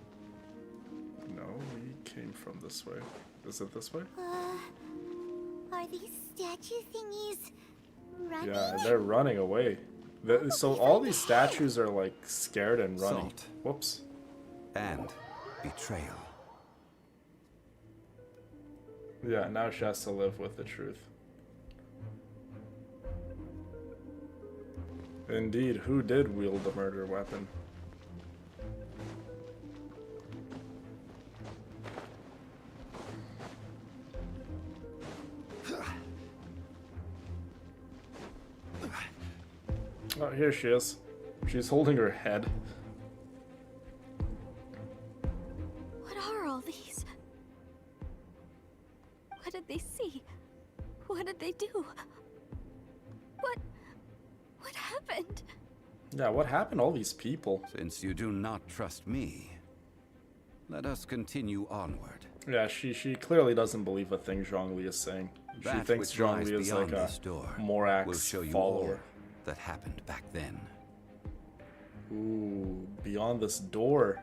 No, we came from this way. Is it this way? Are these statue thingies running? Yeah, they're running away. So all these statues are like scared and running. Salt. Whoops. And betrayal. Yeah, now she has to live with the truth. Indeed, who did wield the murder weapon? Oh, here she is. She's holding her head. What are all these? What did they see? What did they do? What happened? Yeah, what happened to all these people? Since you do not trust me, let us continue onward. Yeah, she clearly doesn't believe a thing Zhongli is saying. She That thinks which lies Zhongli is like beyond a this door will Morax show you follower. all that happened back then. Ooh, beyond this door.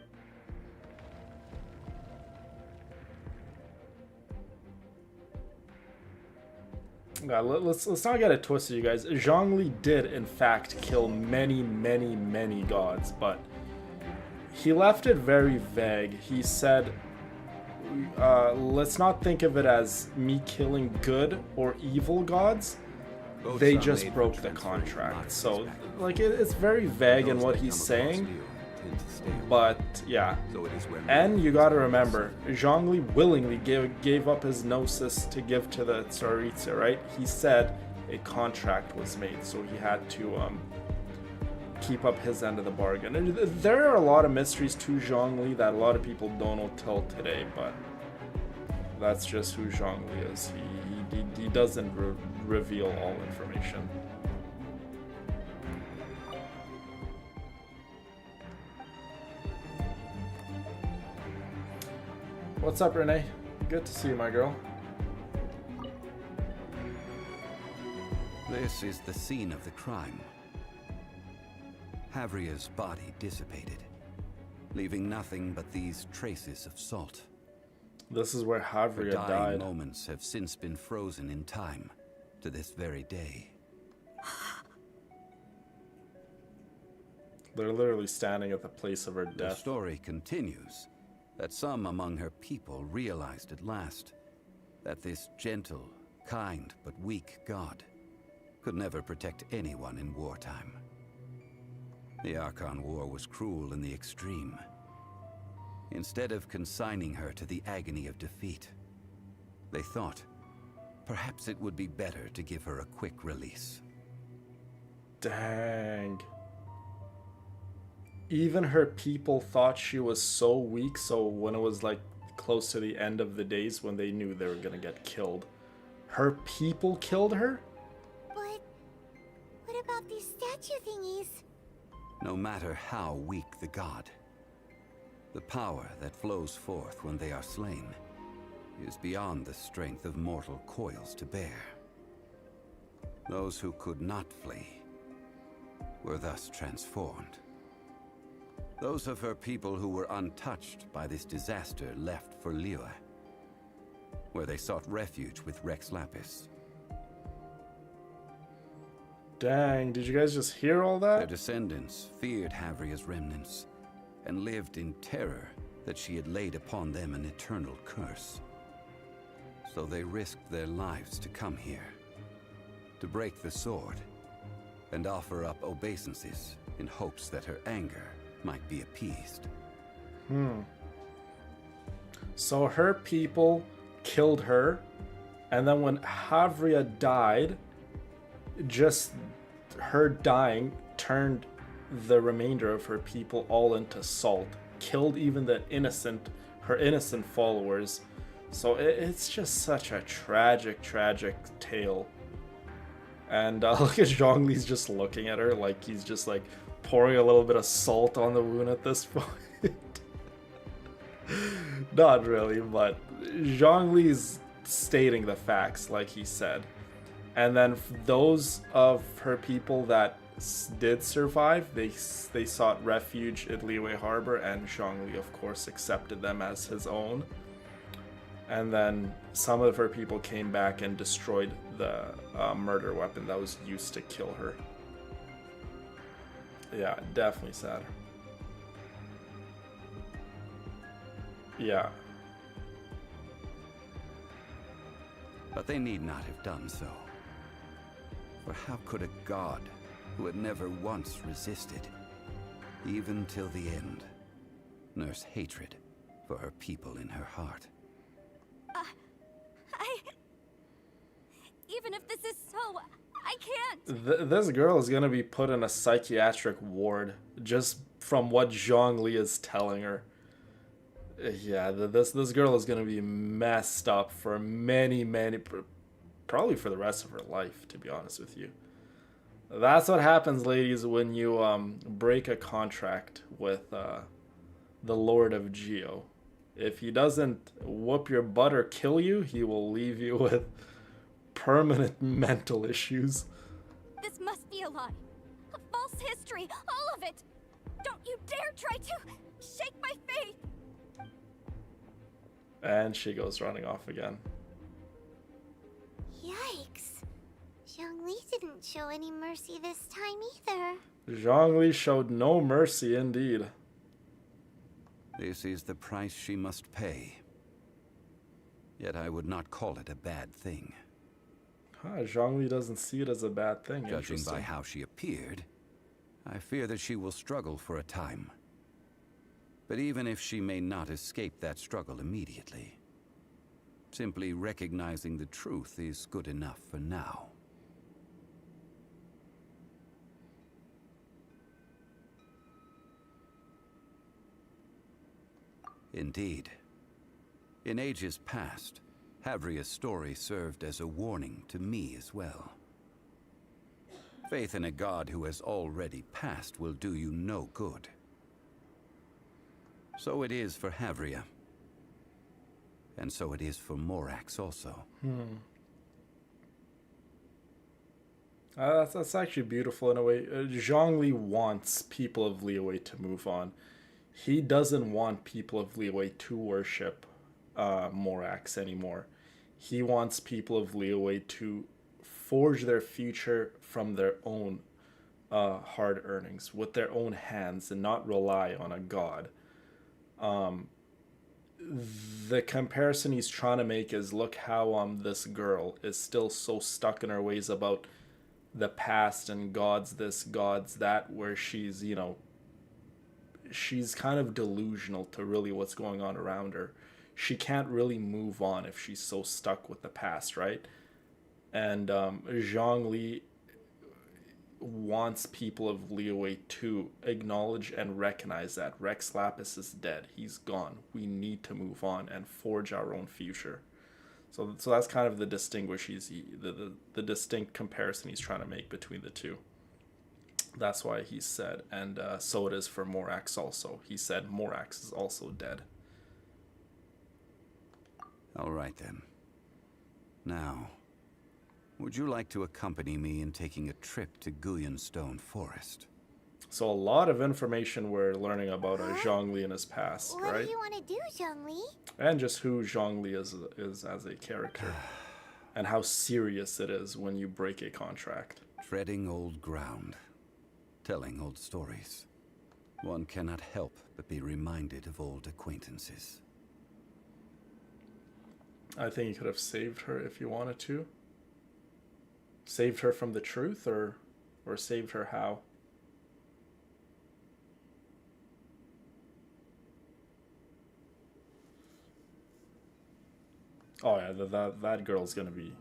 Yeah, let's not get it twisted, you guys. Zhongli did in fact kill many gods, but he left it very vague. He said, let's not think of it as me killing good or evil gods. Both They are just made for broke the transferring contract. mind So, perspective. like, it's very vague in Those what that he's come across saying. Leo tend to stay away. But yeah, So it is where and you gotta Leo remember, Zhongli willingly gave up his gnosis to give to the Tsaritsa, right? He said a contract was made, so he had to keep up his end of the bargain. And there are a lot of mysteries to Zhongli that a lot of people don't know till today, but that's just who Zhongli is. He doesn't reveal all information. What's up, Renee? Good to see you, my girl. This is the scene of the crime. Havria's body dissipated, leaving nothing but these traces of salt. This is where Her Havria dying died. moments have since been frozen in time to this very day. They're literally standing at the place of her The death. story continues that some among her people realized at last that this gentle, kind, but weak god could never protect anyone in wartime. The Archon War was cruel in the extreme. Instead of consigning her to the agony of defeat, they thought perhaps it would be better to give her a quick release. Dang. Even her people thought she was so weak, so when it was like close to the end of the days when they knew they were gonna get killed, her people killed her? But what about these statue thingies? No matter how weak the god, the power that flows forth when they are slain is beyond the strength of mortal coils to bear. Those who could not flee were thus transformed. Those of her people who were untouched by this disaster left for Liyue, where they sought refuge with Rex Lapis. Dang, did you guys just hear all Their that? descendants feared Havria's remnants and lived in terror that she had laid upon them an eternal curse. So they risked their lives to come here, to break the sword, and offer up obeisances in hopes that her anger might be appeased. So her people killed her, and then when Havria died, just her dying turned the remainder of her people all into salt, killed even her innocent followers. So it's just such a tragic tale. And look at Zhongli's just looking at her like he's just like pouring a little bit of salt on the wound at this point. Not really, but Zhongli's stating the facts like he said. And then those of her people that did survive, they sought refuge at Liyue Harbor, and Zhongli of course accepted them as his own. And then some of her people came back and destroyed the murder weapon that was used to kill her. Yeah, definitely sad. Yeah. But they need not have done so. For how could a god who had never once resisted, even till the end, nurse hatred for her people in her heart? Even if this is so, I can't. This girl is gonna be put in a psychiatric ward just from what Zhongli is telling her. Yeah, this girl is gonna be messed up for many, probably for the rest of her life, to be honest with you. That's what happens, ladies, when you break a contract with the Lord of Geo. If he doesn't whoop your butt or kill you, he will leave you with permanent mental issues. This must be a lie. A false history, all of it. Don't you dare try to shake my faith. And she goes running off again. Yikes. Zhongli didn't show any mercy this time either. Zhongli showed no mercy indeed. This is the price she must pay. Yet I would not call it a bad thing. Zhongli doesn't see it as a bad thing. Judging by how she appeared, I fear that she will struggle for a time. But even if she may not escape that struggle immediately, simply recognizing the truth is good enough for now. Indeed. In ages past, Havria's story served as a warning to me as well. Faith in a god who has already passed will do you no good. So it is for Havria. And so it is for Morax also. That's actually beautiful in a way. Zhongli wants people of Liyue to move on. He doesn't want people of Liyue to worship Morax anymore. He wants people of Liyue to forge their future from their own hard earnings, with their own hands, and not rely on a god. The comparison he's trying to make is, look how this girl is still so stuck in her ways about the past and gods this, gods that, where she's, you know, she's kind of delusional to really what's going on around her. She can't really move on if she's so stuck with the past, right? And Zhongli wants people of Liyue to acknowledge and recognize that Rex Lapis is dead. He's gone. We need to move on and forge our own future. So that's kind of the the distinct comparison he's trying to make between the two. That's why he said, and so it is for Morax also. He said Morax is also dead. All right then. Now, would you like to accompany me in taking a trip to Guyonstone Forest? So a lot of information we're learning about Zhongli and his past, What right? do you want to do, Zhongli? And just who Zhongli is as a character. And how serious it is when you break a contract. Treading old ground. Telling old stories. One cannot help but be reminded of old acquaintances. I think you could have saved her if you wanted to. Saved her from the truth, or saved her how? Oh yeah, that girl's gonna be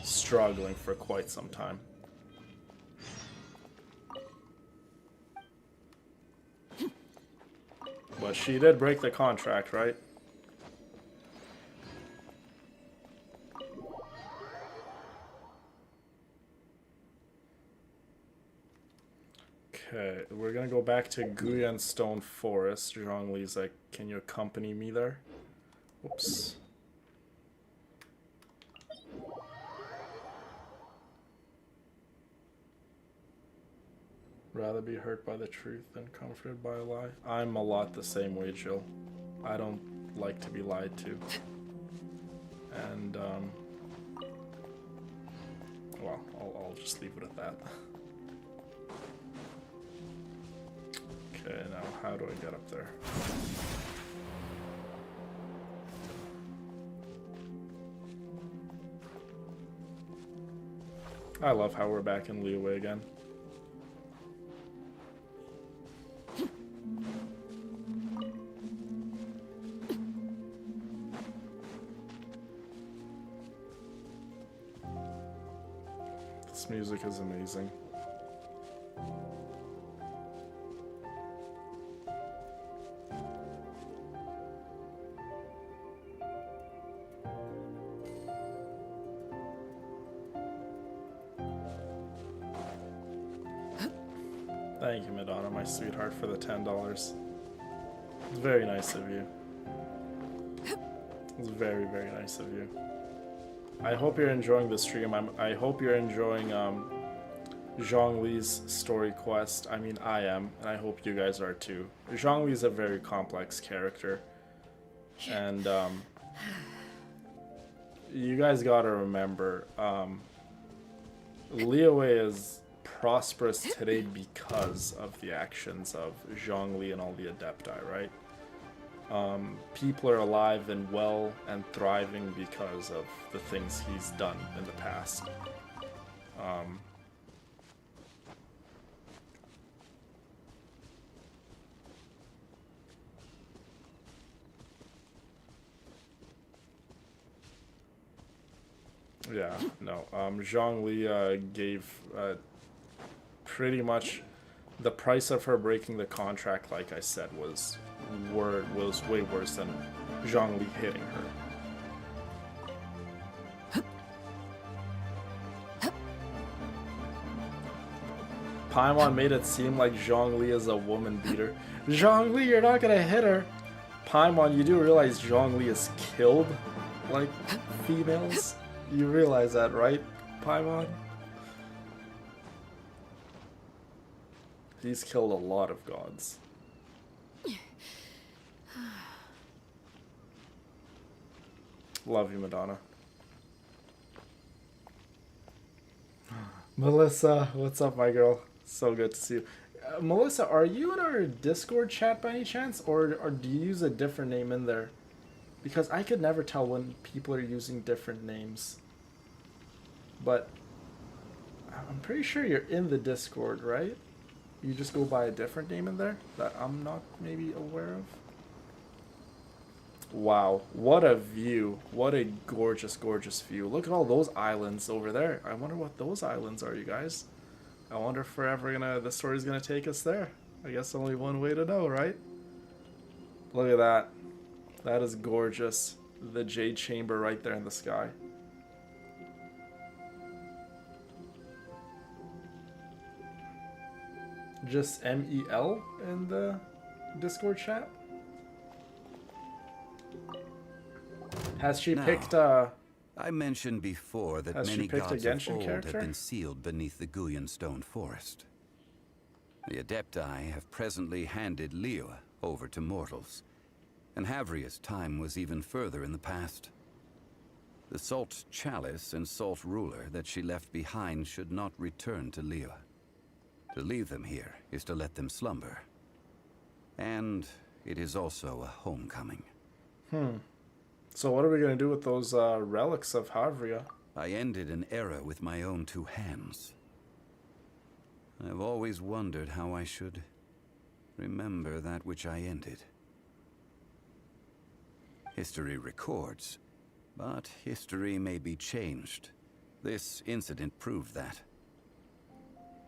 struggling for quite some time. But she did break the contract, right? Okay, we're gonna go back to Guyan Stone Forest. Zhongli's like, can you accompany me there? Oops. Rather be hurt by the truth than comforted by a lie. I'm a lot the same way, Jill. I don't like to be lied to. And, well, I'll just leave it at that. Okay, now how do I get up there? I love how we're back in Liyue again. This music is amazing. Thank you, Madonna, my sweetheart, for the $10. It's very nice of you. It's very, very nice of you. I hope you're enjoying the stream. I hope you're enjoying Zhongli's story quest. I mean, I am, and I hope you guys are too. Zhongli is a very complex character, and you guys gotta remember, Liyue is prosperous today because of the actions of Zhongli and all the Adepti, right? People are alive and well and thriving because of the things he's done in the past. Yeah, no. Zhongli gave pretty much the price of her breaking the contract, like I said, was way worse than Zhongli hitting her. Paimon made it seem like Zhongli is a woman beater. Zhongli, you're not gonna hit her. Paimon, you do realize Zhongli is killed like females? You realize that, right, Paimon? He's killed a lot of gods. Love you, Madonna. Melissa, what's up, my girl? So good to see you. Melissa, are you in our Discord chat by any chance? Or do you use a different name in there? Because I could never tell when people are using different names. But I'm pretty sure you're in the Discord, right? You just go by a different name in there that I'm not maybe aware of. Wow, what a view. What a gorgeous, gorgeous view. Look at all those islands over there. I wonder what those islands are, you guys. I wonder if we're ever the story's gonna take us there. I guess only one way to know, right? Look at that. That is gorgeous. The Jade Chamber right there in the sky. Just MEL in the Discord chat? Has she picked I mentioned before that many gods of old have been sealed beneath the Guyan Stone Forest. The Adepti have presently handed Liyue over to mortals, and Havria's time was even further in the past. The Salt Chalice and Salt Ruler that she left behind should not return to Liyue. To leave them here is to let them slumber. And it is also a homecoming. So what are we going to do with those relics of Havria? I ended an era with my own two hands. I've always wondered how I should remember that which I ended. History records, but history may be changed. This incident proved that.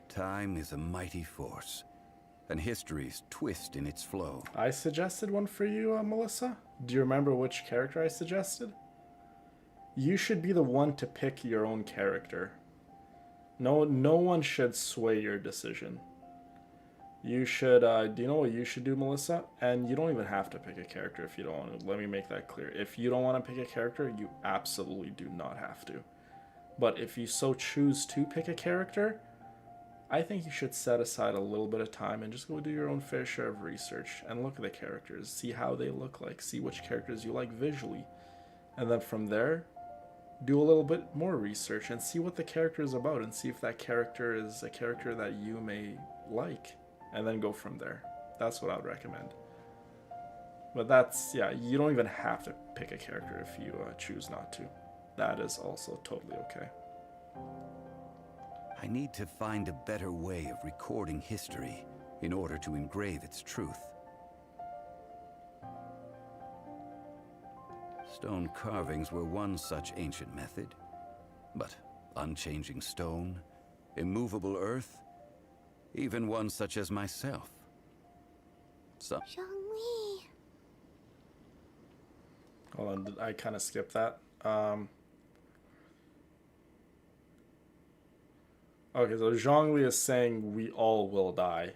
Time is a mighty force, and history's twist in its flow. I suggested one for you, Melissa. Do you remember which character I suggested? You should be the one to pick your own character. No one should sway your decision. You should, do you know what you should do, Melissa? And you don't even have to pick a character if you don't want to. Let me make that clear. If you don't want to pick a character, you absolutely do not have to. But if you so choose to pick a character, I think you should set aside a little bit of time and just go do your own fair share of research and look at the characters, see how they look like, see which characters you like visually. And then from there, do a little bit more research and see what the character is about and see if that character is a character that you may like. And then go from there. That's what I would recommend. But that's, yeah, you don't even have to pick a character if you choose not to. That is also totally okay. I need to find a better way of recording history in order to engrave its truth. Stone carvings were one such ancient method, but unchanging stone, immovable earth, even one such as myself. Zhongli. Hold on, I kind of skipped that. Okay, so Zhongli is saying we all will die.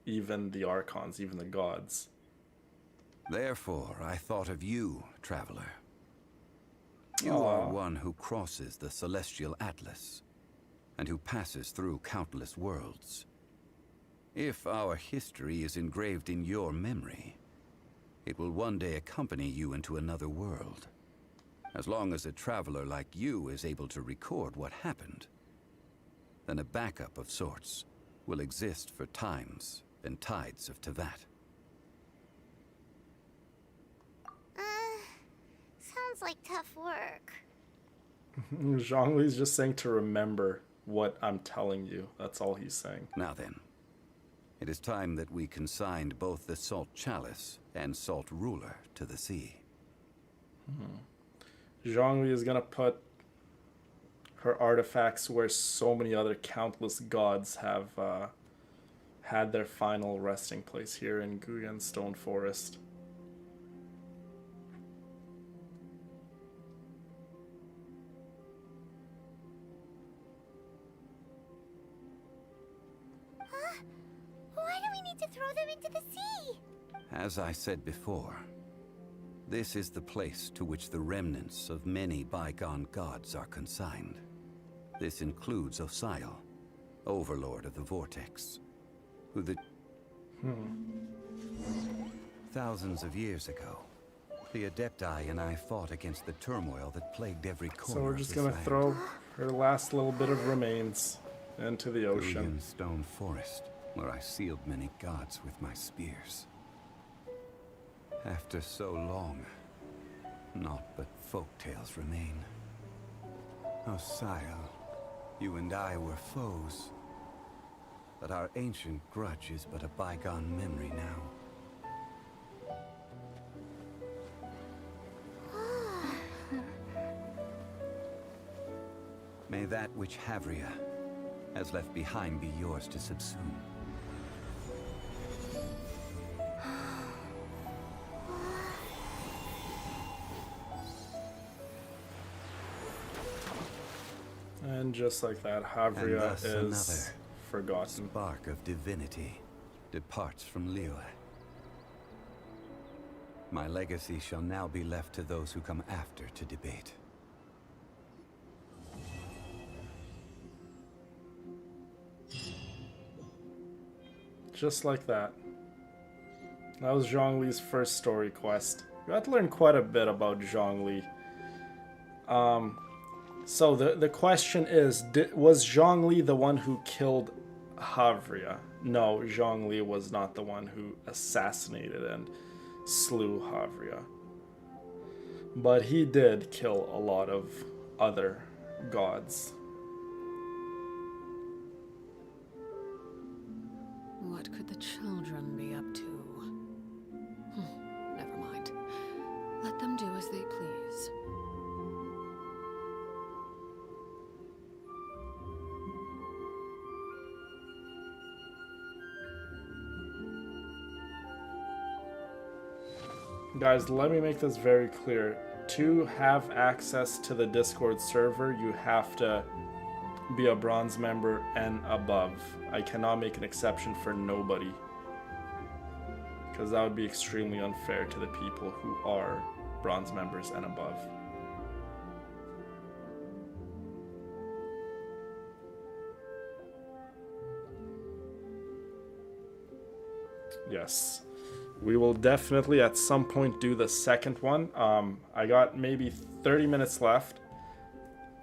Even the Archons, even the gods. Therefore, I thought of you, traveler. You are one who crosses the celestial atlas, and who passes through countless worlds. If our history is engraved in your memory, it will one day accompany you into another world. As long as a traveler like you is able to record what happened, then a backup of sorts will exist for times and tides of Teyvat. Sounds like tough work. Zhongli's just saying to remember what I'm telling you. That's all he's saying. Now then, it is time that we consigned both the Salt Chalice and Salt Ruler to the sea. Zhongli is gonna put her artifacts where so many other countless gods have had their final resting place here in Guyan Stone Forest. Why do we need to throw them into the sea? As I said before, this is the place to which the remnants of many bygone gods are consigned. This includes Osial, Overlord of the Vortex, who thousands of years ago, the Adepti and I fought against the turmoil that plagued every corner. So we're just gonna throw her last little bit of remains into the ocean. Guyan Stone Forest, where I sealed many gods with my spears. After so long, naught but folktales remain. Osial, you and I were foes, but our ancient grudge is but a bygone memory now. May that which Havria has left behind be yours to subsume. And just like that, Havria is forgotten. Spark of divinity departs from Liyue. My legacy shall now be left to those who come after to debate. Just like that. That was Zhongli's first story quest. We had to learn quite a bit about Zhongli. So the question is, was Zhongli the one who killed Havria? No, Zhongli was not the one who assassinated and slew Havria. But he did kill a lot of other gods. What could the children be up to? Never mind. Let them do as they please. Guys, let me make this very clear. To have access to the Discord server, you have to be a bronze member and above. I cannot make an exception for nobody, because that would be extremely unfair to the people who are bronze members and above. Yes. We will definitely at some point do the second one. I got maybe 30 minutes left.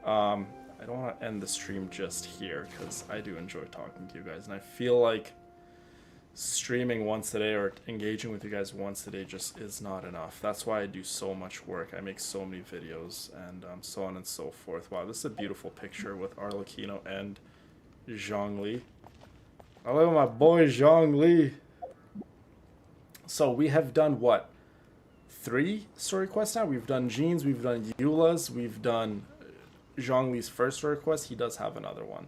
I don't want to end the stream just here because I do enjoy talking to you guys, and I feel like streaming once a day or engaging with you guys once a day just is not enough. That's why I do so much work. I make so many videos and so on and so forth. Wow, this is a beautiful picture with Arlecchino and Zhongli. I love my boy Zhongli. So we have done what? 3 story quests now? We've done Jean's, we've done Eula's, we've done Zhongli's first story quest. He does have another one.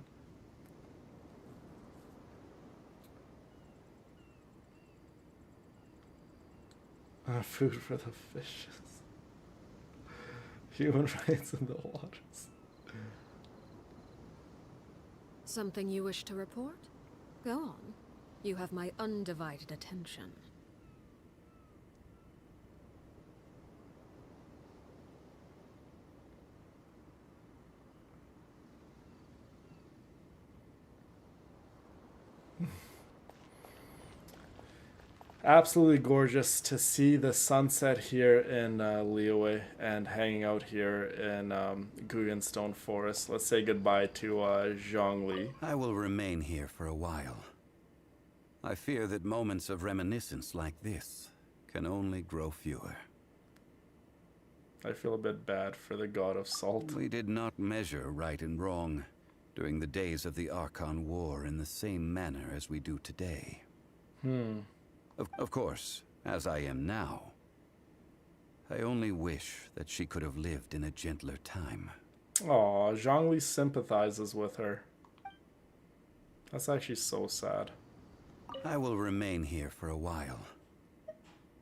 Food for the fishes. Human rights in the waters. Something you wish to report? Go on. You have my undivided attention. Absolutely gorgeous to see the sunset here in Liyue and hanging out here in Guggenstone Forest. Let's say goodbye to Zhongli. I will remain here for a while. I fear that moments of reminiscence like this can only grow fewer. I feel a bit bad for the god of salt. We did not measure right and wrong during the days of the Archon War in the same manner as we do today. Of course, as I am now, I only wish that she could have lived in a gentler time. Aw, Zhongli sympathizes with her. That's actually so sad. I will remain here for a while.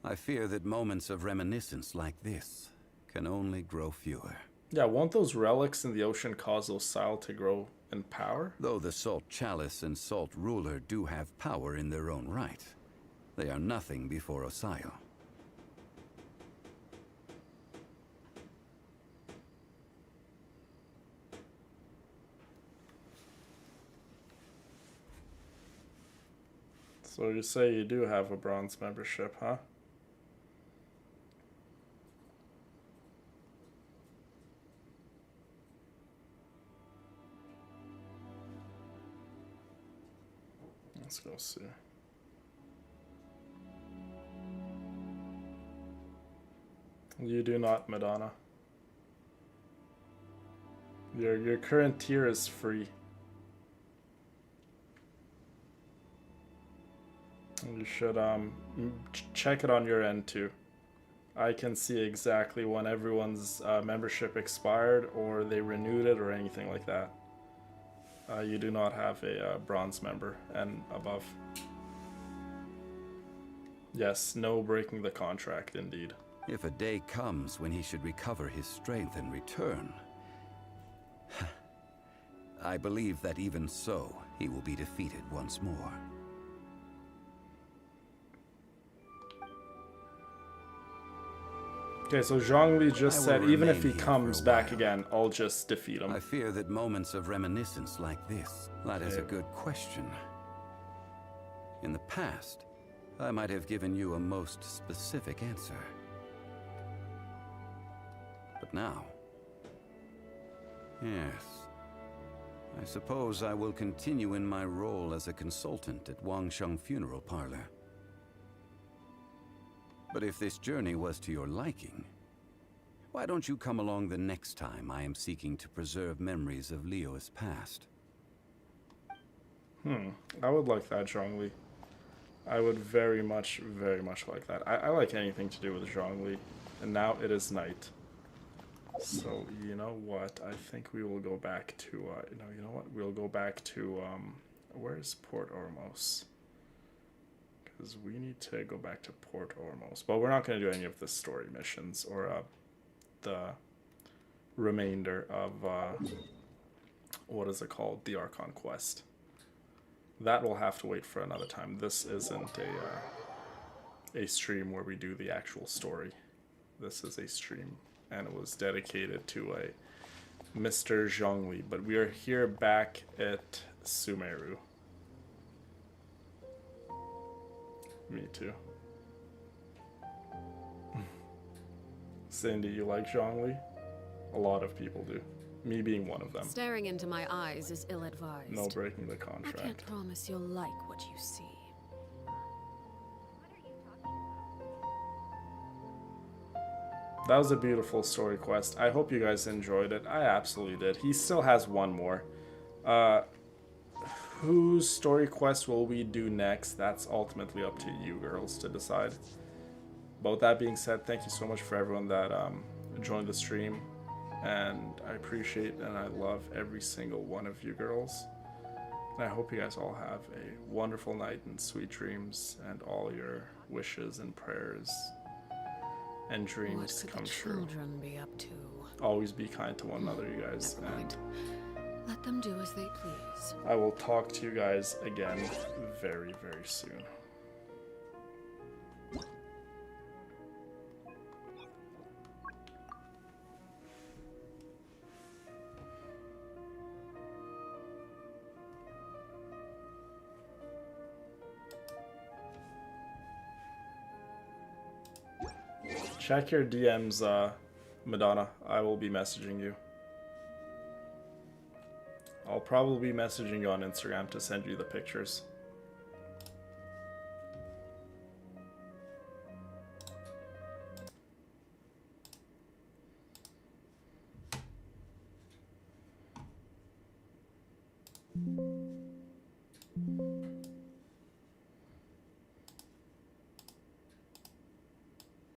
I fear that moments of reminiscence like this can only grow fewer. Yeah, won't those relics in the ocean cause those Sile to grow in power? Though the Salt Chalice and Salt Ruler do have power in their own right, they are nothing before Osio. So you say you do have a bronze membership, huh? Let's go see. You do not, Madonna. Your current tier is free. You should check it on your end too. I can see exactly when everyone's membership expired or they renewed it or anything like that. You do not have a bronze member and above. Yes, no breaking the contract indeed. If a day comes when he should recover his strength and return, I believe that even so, he will be defeated once more. Okay, so Zhongli just said even if he remain here comes for a back while. again, I'll just defeat him. I fear that moments of reminiscence like this, that is a good question. In the past, I might have given you a most specific answer. But now, yes, I suppose I will continue in my role as a consultant at Wangsheng Funeral Parlor. But if this journey was to your liking, why don't you come along the next time I am seeking to preserve memories of Liyue's past? I would like that, Zhongli. I would very much like that. I like anything to do with Zhongli. And now it is night. So, you know what? I think we will go back to, no, you know what? We'll go back to, where's Port Ormos? Because we need to go back to Port Ormos. But we're not going to do any of the story missions or the remainder of, what is it called? The Archon Quest. That will have to wait for another time. This isn't a stream where we do the actual story. This is a stream, and it was dedicated to a Mr. Zhongli. But we are here back at Sumeru. Me too. Cindy, you like Zhongli? A lot of people do. Me being one of them. Staring into my eyes is ill-advised. No breaking the I contract. can't promise you'll like what you see. That was a beautiful story quest. I hope you guys enjoyed it. I absolutely did. He still has one more. Whose story quest will we do next? That's ultimately up to you girls to decide. But with that being said, thank you so much for everyone that joined the stream. And I appreciate and I love every single one of you girls. And I hope you guys all have a wonderful night and sweet dreams and all your wishes and prayers and dreams come true. What could the children be up to? Always be kind to one another, you guys. Never mind. Let them do as they please. I will talk to you guys again very, very soon. Check your DMs, Madonna. I will be messaging you. I'll probably be messaging you on Instagram to send you the pictures.